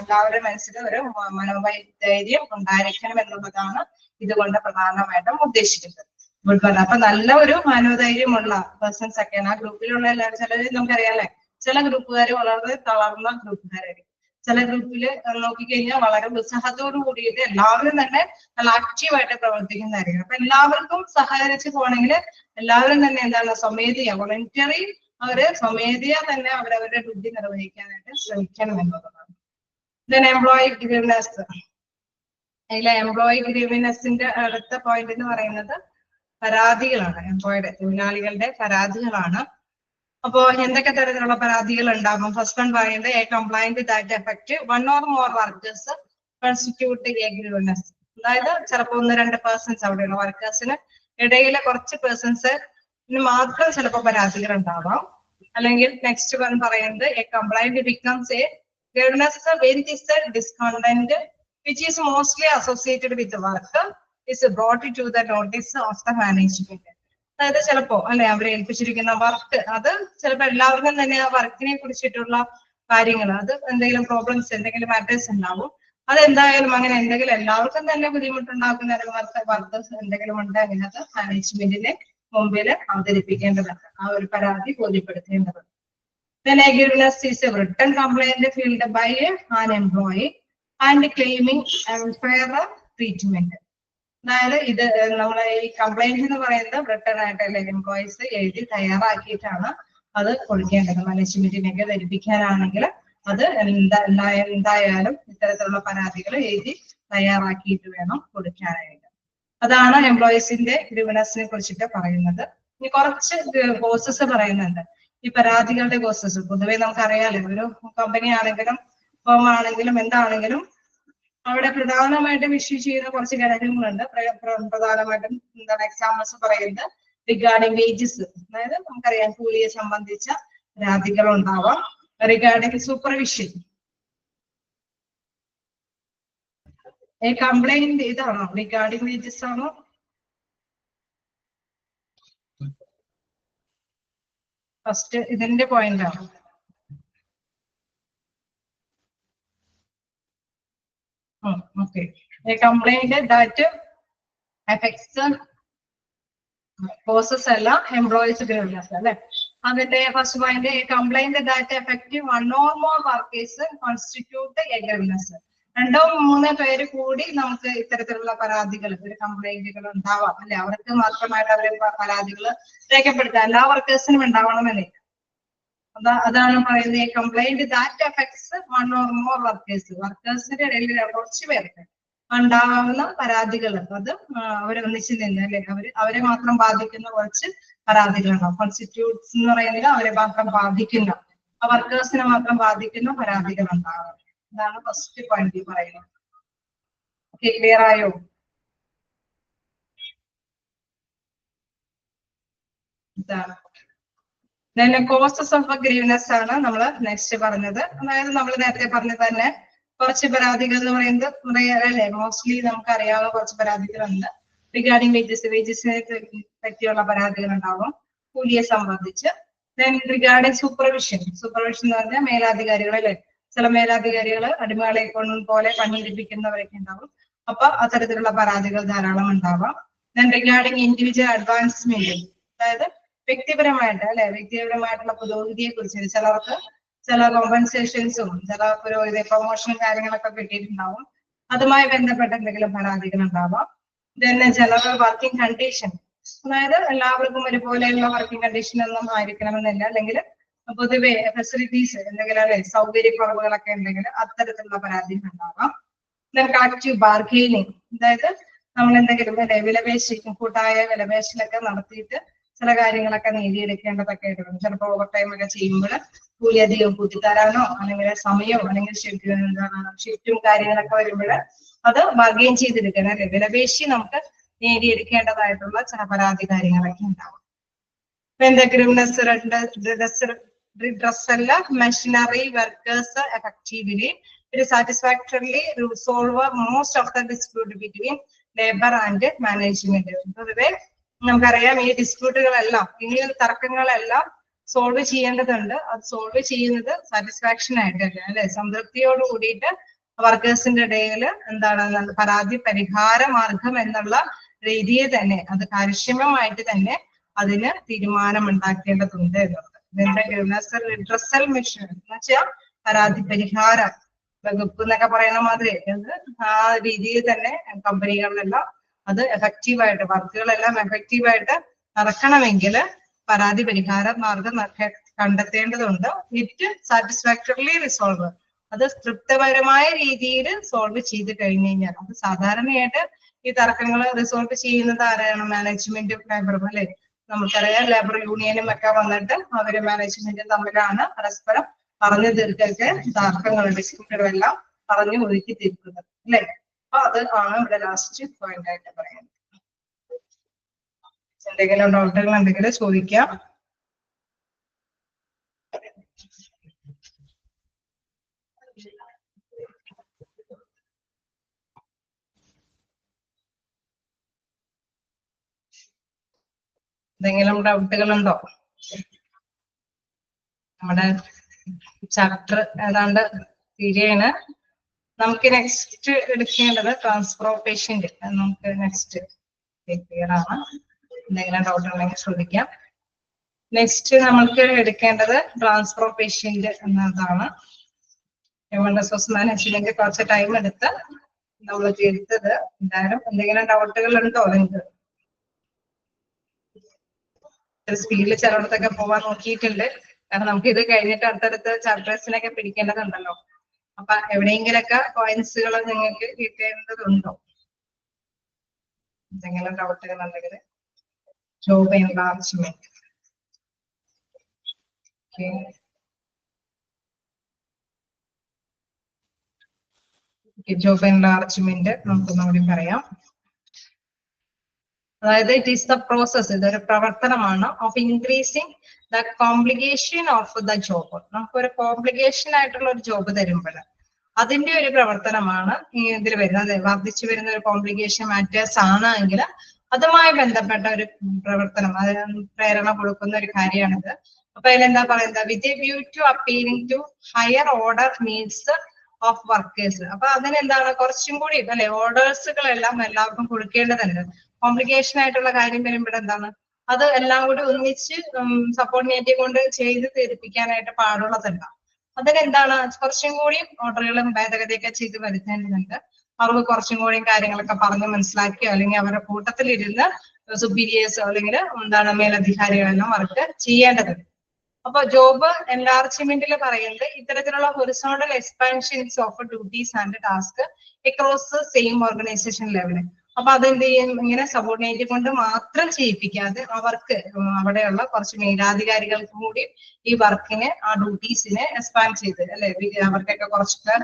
എല്ലാവരുടെ മനസ്സിൽ ഒരു മനോധൈര്യം ഉണ്ടായിരിക്കണം എന്നുള്ളതാണ് ഇതുകൊണ്ട് പ്രധാനമായിട്ടും ഉദ്ദേശിക്കുന്നത്. അപ്പൊ നല്ല ഒരു മനോധൈര്യമുള്ള പേഴ്സൺസ് ഒക്കെയാണ് ആ ഗ്രൂപ്പിലുള്ള എല്ലാവരും. ചിലര് നമുക്കറിയാല്ലേ, ചില ഗ്രൂപ്പുകാർ വളരെ തളർന്ന ഗ്രൂപ്പുകാരായിരിക്കും. ചില ഗ്രൂപ്പിൽ നോക്കിക്കഴിഞ്ഞാൽ വളരെ ഉത്സാഹത്തോടു കൂടിയിട്ട് എല്ലാവരും തന്നെ നല്ല ആക്റ്റീവായിട്ട് പ്രവർത്തിക്കുന്നതായിരിക്കും. അപ്പൊ എല്ലാവർക്കും സഹകരിച്ച് പോകണമെങ്കിൽ എല്ലാവരും തന്നെ എന്താണ് സ്വമേധയാ, വോളണ്ടറി അവര് സ്വമേധയാ തന്നെ അവരവരുടെ ഡ്യൂട്ടി നിർവഹിക്കാനായിട്ട് ശ്രമിക്കണം എന്നുള്ളതാണ്. Then employee grievance. അതിലെ എംപ്ലോയി ഗ്രീവ്നെസിന്റെ അടുത്ത പോയിന്റ് എന്ന് പറയുന്നത് പരാതികളാണ്. എംപ്ലോയിയുടെ, തൊഴിലാളികളുടെ പരാതികളാണ്. അപ്പോ എന്തൊക്കെ തരത്തിലുള്ള പരാതികൾ ഉണ്ടാകും? ഫസ്റ്റ് വൺ പറയുന്നത് a complaint that effect one or more workers constitute a grievance. അതായത് ചിലപ്പോൾ 1-2 പേഴ്സൺസ് അവിടെയുള്ള വർക്കേഴ്സിന് ഇടയിലെ കുറച്ച് പേഴ്സൺസിന് മാത്രം ചിലപ്പോൾ പരാതികൾ ഉണ്ടാവാം. അല്ലെങ്കിൽ നെക്സ്റ്റ് വൺ പറയുന്നത് a complaint becomes a grievance when is a discontent which is mostly associated with work is brought to the notice of the management. അതായത് ചിലപ്പോ അല്ലെ അവരെ ഏൽപ്പിച്ചിരിക്കുന്ന വർക്ക്, അത് ചിലപ്പോൾ എല്ലാവർക്കും തന്നെ ആ വർക്കിനെ കുറിച്ചിട്ടുള്ള കാര്യങ്ങൾ, അത് എന്തെങ്കിലും പ്രോബ്ലംസ്, എന്തെങ്കിലും മാറ്റേഴ്സ് ഉണ്ടാവും. അതെന്തായാലും അങ്ങനെ എന്തെങ്കിലും എല്ലാവർക്കും തന്നെ ബുദ്ധിമുട്ടുണ്ടാക്കുന്ന വർക്കേഴ്സ് എന്തെങ്കിലും ഉണ്ടെങ്കിൽ അത് മാനേജ്മെന്റിന്റെ മുമ്പിൽ അവതരിപ്പിക്കേണ്ടതാണ്. ആ ഒരു പരാതി ബോധ്യപ്പെടുത്തേണ്ടതാണ്. Then a grievance is a written complaint filed by an employee and claiming unfair treatment. അതായത് ഇത് നമ്മളെ ഈ കംപ്ലൈന്റ് എന്ന് പറയുന്നത് റിട്ടേൺ ആയിട്ടല്ലേ എംപ്ലോയീസ് എഴുതി തയ്യാറാക്കിയിട്ടാണ് അത് കൊടുക്കേണ്ടത്. മാനേജ്മെന്റിനൊക്കെ ധരിപ്പിക്കാനാണെങ്കിൽ അത് എന്തായാലും ഇത്തരത്തിലുള്ള പരാതികൾ എഴുതി തയ്യാറാക്കിയിട്ട് വേണം കൊടുക്കാനായിട്ട്. അതാണ് എംപ്ലോയീസിന്റെ ഗ്രീവൻസിനെ കുറിച്ചിട്ട് പറയുന്നത്. ഇനി കുറച്ച് കോസസ് പറയുന്നുണ്ട്. ഈ പരാതികളുടെ കോസസ് പൊതുവെ നമുക്കറിയാലോ, ഒരു കമ്പനി ആണെങ്കിലും ഫേം ആണെങ്കിലും എന്താണെങ്കിലും അവിടെ പ്രധാനമായിട്ടും ഇഷ്യൂ ചെയ്യുന്ന കുറച്ച് ഘടകങ്ങളുണ്ട്. പ്രധാനമായിട്ടും എന്താണ് എക്സാമ്പിൾസ് പറയുന്നത് റിഗാർഡിംഗ് വേജസ്, അതായത് നമുക്കറിയാം കൂലിയെ സംബന്ധിച്ച പരാതികൾ ഉണ്ടാവാം. റിഗാർഡിംഗ് സൂപ്പർവിഷൻ, കംപ്ലൈന്റ് ഇതാണോ റിഗാർഡിംഗ് വേജസ് ആണോ? ഫസ്റ്റ് ഇതിന്റെ പോയിന്റ് ആണ്. Okay. A complaint that affects causes alla employees grievance alle. Adinte first point, a complaint that affects one or more workers constitute a grievance. രണ്ടോ മൂന്നോ പേര് കൂടി നമുക്ക് ഇത്തരത്തിലുള്ള പരാതികൾ, ഒരു കംപ്ലൈന്റുകൾ ഉണ്ടാവാം അല്ലെ. അവർക്ക് മാത്രമായിട്ട് അവരെ പരാതികൾ രേഖപ്പെടുത്താം, എല്ലാ വർക്കേഴ്സിനും ഉണ്ടാവണമെന്നില്ല. അതാണ് പറയുന്നത് complaint that effects one or more workers. വർക്കേഴ്സിന്റെ ഇടയിൽ കുറച്ച് പേർക്ക് ഉണ്ടാവുന്ന പരാതികൾ, അത് അവരൊന്നിച്ച് നിന്ന് അല്ലെ അവരെ മാത്രം ബാധിക്കുന്ന കുറച്ച് പരാതികളുണ്ടാവും. കോൺസ്റ്റിറ്റ്യൂട്ട്സ് എന്ന് പറയുന്നത് അവരെ മാത്രം ബാധിക്കുന്ന, ആ വർക്കേഴ്സിനെ മാത്രം ബാധിക്കുന്ന പരാതികൾ ഉണ്ടാകും. ഇതാണ് ഫസ്റ്റ് പോയിന്റ് പറയുന്നത്. ഓക്കെ, ക്ലിയർ ആയോ? ഇതാണ് കോസസ് ഓഫ് ഗ്രീവ്നെസ് ആണ് നമ്മൾ നെക്സ്റ്റ് പറഞ്ഞത്. അതായത് നമ്മൾ നേരത്തെ പറഞ്ഞത് തന്നെ കുറച്ച് പരാതികൾ എന്ന് പറയുന്നത് അല്ലെ മോസ്റ്റ്ലി നമുക്ക് അറിയാവുന്ന കുറച്ച് പരാതികളുണ്ട്. റിഗാർഡിംഗ് വേജസിനെ പറ്റിയുള്ള പരാതികൾ ഉണ്ടാവും, കൂലിയെ സംബന്ധിച്ച്. ദെൻ റിഗാർഡിംഗ് സൂപ്പർവിഷൻ എന്ന് പറഞ്ഞാൽ മേലാധികാരികൾ അല്ലെ, ചില മേലാധികാരികൾ അടിമകളെ പോലെ പണിയെടുപ്പിക്കുന്നവരൊക്കെ ഉണ്ടാവും. അപ്പൊ അത്തരത്തിലുള്ള പരാതികൾ ധാരാളം ഉണ്ടാവാം. ദെൻ റിഗാർഡിംഗ് ഇൻഡിവിജ്വൽ അഡ്വാൻസ്മെന്റ്, അതായത് വ്യക്തിപരമായിട്ട് അല്ലെ വ്യക്തിപരമായിട്ടുള്ള പുരോഗതിയെ കുറിച്ച് ചിലർക്ക് ചില കോമ്പൻസേഷൻസും ചില പുരോഗതി പ്രൊമോഷൻ കാര്യങ്ങളൊക്കെ കിട്ടിയിട്ടുണ്ടാവും. അതുമായി ബന്ധപ്പെട്ട എന്തെങ്കിലും പരാതികൾ ഉണ്ടാവാം. പിന്നെ ജനറൽ വർക്കിംഗ് കണ്ടീഷൻ, അതായത് എല്ലാവർക്കും ഒരുപോലെയുള്ള വർക്കിംഗ് കണ്ടീഷൻ ഒന്നും ആയിരിക്കണമെന്നില്ല, അല്ലെങ്കിൽ പൊതുവെ ഫെസിലിറ്റീസ് എന്തെങ്കിലും അല്ലെ സൗകര്യക്കുറവുകളൊക്കെ ഉണ്ടെങ്കിൽ അത്തരത്തിലുള്ള പരാതികൾ ഉണ്ടാവാം. കളക്റ്റീവ് ബാർഗെയിനിങ്, അതായത് നമ്മൾ എന്തെങ്കിലും വിലപേശി കൂട്ടായ വിലപേശലൊക്കെ നടത്തിയിട്ട് ചില കാര്യങ്ങളൊക്കെ നേടിയെടുക്കേണ്ടതൊക്കെ ആയിട്ട് ചിലപ്പോൾ ഓവർ ടൈം ഒക്കെ ചെയ്യുമ്പോൾ കൂലി അധികം കൂട്ടിത്തരാനോ അല്ലെങ്കിൽ സമയമോ അല്ലെങ്കിൽ ഷിഫ്റ്റും കാര്യങ്ങളൊക്കെ വരുമ്പോൾ അത് ബാർഗെയിൻ ചെയ്തെടുക്കണം അല്ലെ, വിലപേശി നമുക്ക് നേടിയെടുക്കേണ്ടതായിട്ടുള്ള ചില പരാതി കാര്യങ്ങളൊക്കെ ഉണ്ടാവും. redressal machinery workers effectively satisfactorily resolve most of the dispute between labor and management. പൊതുവെ നമുക്കറിയാം ഈ ഡിസ്പ്യൂട്ടുകളെല്ലാം ഈ തർക്കങ്ങളെല്ലാം സോൾവ് ചെയ്യേണ്ടതുണ്ട്. അത് സോൾവ് ചെയ്യുന്നത് സാറ്റിസ്ഫാക്ഷൻ ആയിട്ടല്ല അല്ലെ, സംതൃപ്തിയോട് കൂടിയിട്ട് വർക്കേഴ്സിന്റെ ഇടയിൽ എന്താണ് പരാതി പരിഹാര മാർഗം എന്നുള്ള രീതിയിൽ തന്നെ അത് കാര്യക്ഷമമായിട്ട് തന്നെ അതിന് തീരുമാനം ഉണ്ടാക്കേണ്ടതുണ്ട് എന്നുള്ളത്. റിഡ്രസൽ മെഷീൻ എന്ന് വെച്ചാൽ പരാതി പരിഹാര വകുപ്പ് എന്നൊക്കെ പറയുന്ന മാതിരി ആ രീതിയിൽ തന്നെ കമ്പനികളിലെല്ലാം അത് എഫക്റ്റീവായിട്ട് വർക്കുകളെല്ലാം എഫക്റ്റീവായിട്ട് നടക്കണമെങ്കിൽ പരാതി പരിഹാര മാർഗം കണ്ടെത്തേണ്ടതുണ്ട്. ഇറ്റ് സാറ്റിസ്ഫാക്ടറിലി റിസോൾവ്, അത് തൃപ്തിപരമായ രീതിയിൽ സോൾവ് ചെയ്ത് കഴിഞ്ഞു കഴിഞ്ഞാൽ അത് സാധാരണയായിട്ട് ഈ തർക്കങ്ങൾ റിസോൾവ് ചെയ്യുന്നത് ആരാണ്? മാനേജ്മെന്റും ലേബറും അല്ലെ. നമുക്കറിയാം ലേബർ യൂണിയനും ഒക്കെ വന്നിട്ട് അവര് മാനേജ്മെന്റും തമ്മിലാണ് പരസ്പരം പറഞ്ഞു തീർക്കൊക്കെ തർക്കങ്ങൾ ഡിസ്പ്യൂട്ടുകളെല്ലാം പറഞ്ഞു ഒതുക്കി തീർക്കുന്നത് അല്ലെ. അപ്പൊ അത് ആണ് ഇവിടെ ലാസ്റ്റ് പോയിന്റ് ആയിട്ട് പറയുന്നത്. എന്തെങ്കിലും ഡൗട്ടുകൾ എന്തെങ്കിലും ചോദിക്കാം. എന്തെങ്കിലും ഡൗട്ടുകളുണ്ടോ? നമ്മുടെ ചാപ്റ്റർ ഏതാണ്ട് തീരെയാണ്. നമുക്ക് നെക്സ്റ്റ് എടുക്കേണ്ടത് ട്രാൻസ്ഫർ ഓഫ് പേഷ്യന്റ്. നമുക്ക് നെക്സ്റ്റ് ക്ലിയർ ആണ്. എന്തെങ്കിലും ഡൗട്ട് ഉണ്ടെങ്കിൽ ചോദിക്കാം. നെക്സ്റ്റ് നമ്മൾക്ക് എടുക്കേണ്ടത് ട്രാൻസ്ഫർ ഓഫ് പേഷ്യന്റ് എന്നതാണ്. ഹ്യൂമൻ റിസോഴ്സ് മാനേജ്മെന്റ് കുറച്ച് ടൈം എടുത്ത് നമ്മൾ എടുത്തത്. എന്തായാലും എന്തെങ്കിലും ഡൗട്ടുകൾ ഉണ്ടോ നിങ്ങൾക്ക്? സ്പീഡിൽ ചിലയിടത്തൊക്കെ പോവാൻ നോക്കിയിട്ടുണ്ട്. കാരണം നമുക്ക് ഇത് കഴിഞ്ഞിട്ട് അടുത്തടുത്ത് ചാപ്റ്റേഴ്സിനൊക്കെ പിടിക്കേണ്ടതുണ്ടല്ലോ. അപ്പൊ എവിടെയെങ്കിലൊക്കെ പോയിന്റ്സുകൾ നിങ്ങൾക്ക് കിട്ടേണ്ടതുണ്ടോ? എന്തെങ്കിലും ഡൗട്ടുകൾ ഉണ്ടെങ്കിൽ ജോബ് എൻലാർജ്മെന്റ്. ജോബ് എൻലാർജ്മെന്റ് നമുക്കൊന്നുകൂടി പറയാം. അതായത് ഇറ്റ് ഈസ് ദ പ്രോസസ്, ഇതൊരു പ്രവർത്തനമാണ് of increasing the complication of the job. നമുക്കൊരു കോംപ്ലിക്കേഷൻ ആയിട്ടുള്ള ഒരു ജോബ് തരുമ്പോൾ അതിന്റെ ഒരു പ്രവർത്തനമാണ് ഇതിൽ വരുന്നത്. വർദ്ധിച്ചു വരുന്ന ഒരു കോംപ്ലിക്കേഷൻ മാറ്റേഴ്സ് ആണെങ്കിൽ അതുമായി ബന്ധപ്പെട്ട ഒരു പ്രവർത്തനം, അത് പ്രേരണ കൊടുക്കുന്ന ഒരു കാര്യമാണിത്. അപ്പൊ അതിലെന്താ പറയുന്നത്? With a view to appealing to higher order needs of workers. അപ്പൊ അതിനെന്താണ് കുറച്ചും കൂടി അല്ലെ ഓർഡേഴ്സുകളെല്ലാം എല്ലാവർക്കും കൊടുക്കേണ്ടതുണ്ട്. കോംപ്ലിക്കേഷൻ ആയിട്ടുള്ള കാര്യം വരുമ്പോൾ എന്താണ് അത് എല്ലാം കൂടി ഒന്നിച്ച് സബോർഡിനേറ്റ് കൊണ്ട് ചെയ്ത് തീർപ്പിക്കാനായിട്ട് പാടുള്ളതല്ല. അതിനെന്താണ് കുറച്ചും കൂടി ഓർഡറുകളും ഭേദഗതിയൊക്കെ ചെയ്ത് വരുത്തേണ്ടതുണ്ട്. അവർക്ക് കുറച്ചും കൂടി കാര്യങ്ങളൊക്കെ പറഞ്ഞ് മനസ്സിലാക്കിയോ അല്ലെങ്കിൽ അവരുടെ കൂട്ടത്തിലിരുന്ന് സുപ്പീരിയേഴ്സോ അല്ലെങ്കിൽ എന്താണ് മേലധികാരികളെല്ലാം അവർക്ക് ചെയ്യേണ്ടതുണ്ട്. അപ്പൊ ജോബ് എൻലാർജ്മെന്റിൽ പറയുന്നത് ഇത്തരത്തിലുള്ള horizontal expansions of duties and task across same organisation level. അപ്പൊ അതെന്ത് ചെയ്യും? ഇങ്ങനെ സബോർഡിനേറ്റ് കൊണ്ട് മാത്രം ചെയ്യിപ്പിക്കാതെ അവർക്ക് അവിടെയുള്ള കുറച്ച് മേലാധികാരികൾക്കും കൂടി ഈ വർക്കിനെ ആ ഡ്യൂട്ടീസിനെ എക്സ്പാൻഡ് ചെയ്ത് അല്ലെ അവർക്കൊക്കെ കുറച്ചൊക്കെ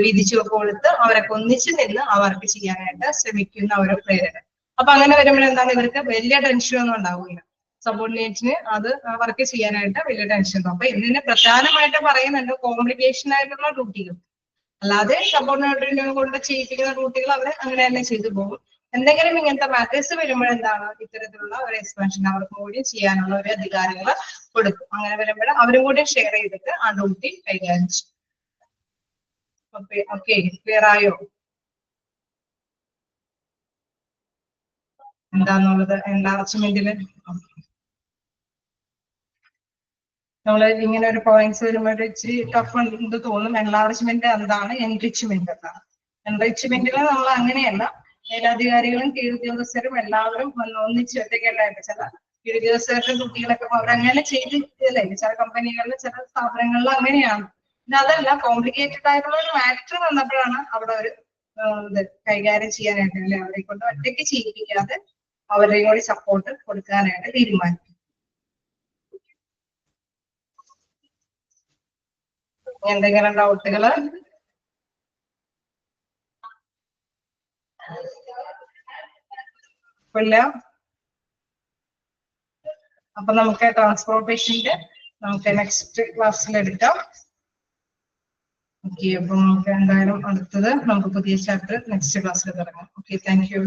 വിധിച്ചു കൊടുത്ത് അവരൊക്കെ ഒന്നിച്ച് നിന്ന് ആ വർക്ക് ചെയ്യാനായിട്ട് ശ്രമിക്കുന്ന ഒരു പ്രേരണ. അപ്പൊ അങ്ങനെ വരുമ്പോൾ എന്താണ് ഇവർക്ക് വലിയ ടെൻഷനൊന്നും ഉണ്ടാവില്ല. സബോർഡിനേറ്റിന് അത് വർക്ക് ചെയ്യാനായിട്ട് വലിയ ടെൻഷൻ ഉണ്ടാവും. അപ്പൊ ഇതിന് പ്രധാനമായിട്ട് പറയുന്നുണ്ട് കോംപ്ലിക്കേഷൻ ആയിട്ടുള്ള ഡ്യൂട്ടികൾ, അല്ലാതെ സബോർഡിനേറ്റിനെ കൊണ്ട് ചെയ്യിപ്പിക്കുന്ന ഡ്യൂട്ടികൾ അവർ അങ്ങനെ തന്നെ ചെയ്തു പോകും. എന്തെങ്കിലും ഇങ്ങനത്തെ മാറ്റേഴ്സ് വരുമ്പോഴെന്താണ് ഇത്തരത്തിലുള്ള ഒരു എക്സ്പാൻഷൻ അവർക്കും കൂടി ചെയ്യാനുള്ള ഒരു അധികാരങ്ങൾ കൊടുക്കും. അങ്ങനെ വരുമ്പോൾ അവരും കൂടി ഷെയർ ചെയ്തിട്ട് ആ ഡ്യൂട്ടി കൈകാര്യം ചെയ്യും. ഓക്കെ ക്ലിയർ ആയോ? എന്താന്നുള്ളത് എൻലാർജ്മെന്റില് നമ്മൾ ഇങ്ങനെ ഒരു പോയിന്റ്സ് വരുമ്പോൾ ഇച്ചിരി ടഫ് ഉണ്ട് തോന്നും. എൻലാർജ്മെന്റ് എന്താണ്, എൻറിച്ച്മെന്റ് എന്താണ്? എൻറിച്ച്മെന്റിൽ നമ്മൾ അങ്ങനെയല്ല, മേലധികാരികളും കീഴുദ്യോഗസ്ഥരും എല്ലാവരും ഒന്നിച്ച് ഒറ്റയ്ക്കല്ലായിട്ട് ചില കീഴുദ്യോഗസ്ഥരുടെ കുട്ടികളൊക്കെ അവരങ്ങനെ ചെയ്തില്ലേ ചില കമ്പനികളിൽ ചില സ്ഥാപനങ്ങളിൽ അങ്ങനെയാണ്. പിന്നെ അതല്ല, കോംപ്ലിക്കേറ്റഡ് ആയിട്ടുള്ള ഒരു മാറ്റർ വന്നപ്പോഴാണ് അവിടെ ഒരു ഇത് കൈകാര്യം ചെയ്യാനായിട്ട് അല്ലെ അവരെ കൊണ്ട് ഒറ്റയ്ക്ക് ചെയ്യിപ്പിക്കാതെ അവരുടെയും കൂടി സപ്പോർട്ട് കൊടുക്കാനായിട്ട് തീരുമാനിക്കും. എന്തെങ്കിലും ഡൗട്ടുകള്? ഇല്ല. അപ്പൊ നമുക്ക് ട്രാൻസ്പോർട്ടേഷന്റെ നമുക്ക് നെക്സ്റ്റ് ക്ലാസ്സിൽ എടുക്കാം. ഓക്കെ, അപ്പൊ നമുക്ക് എന്തായാലും അടുത്തത് നമുക്ക് പുതിയ ചാപ്റ്റർ നെക്സ്റ്റ് ക്ലാസ്സിൽ തുടങ്ങാം. Okay, thank you.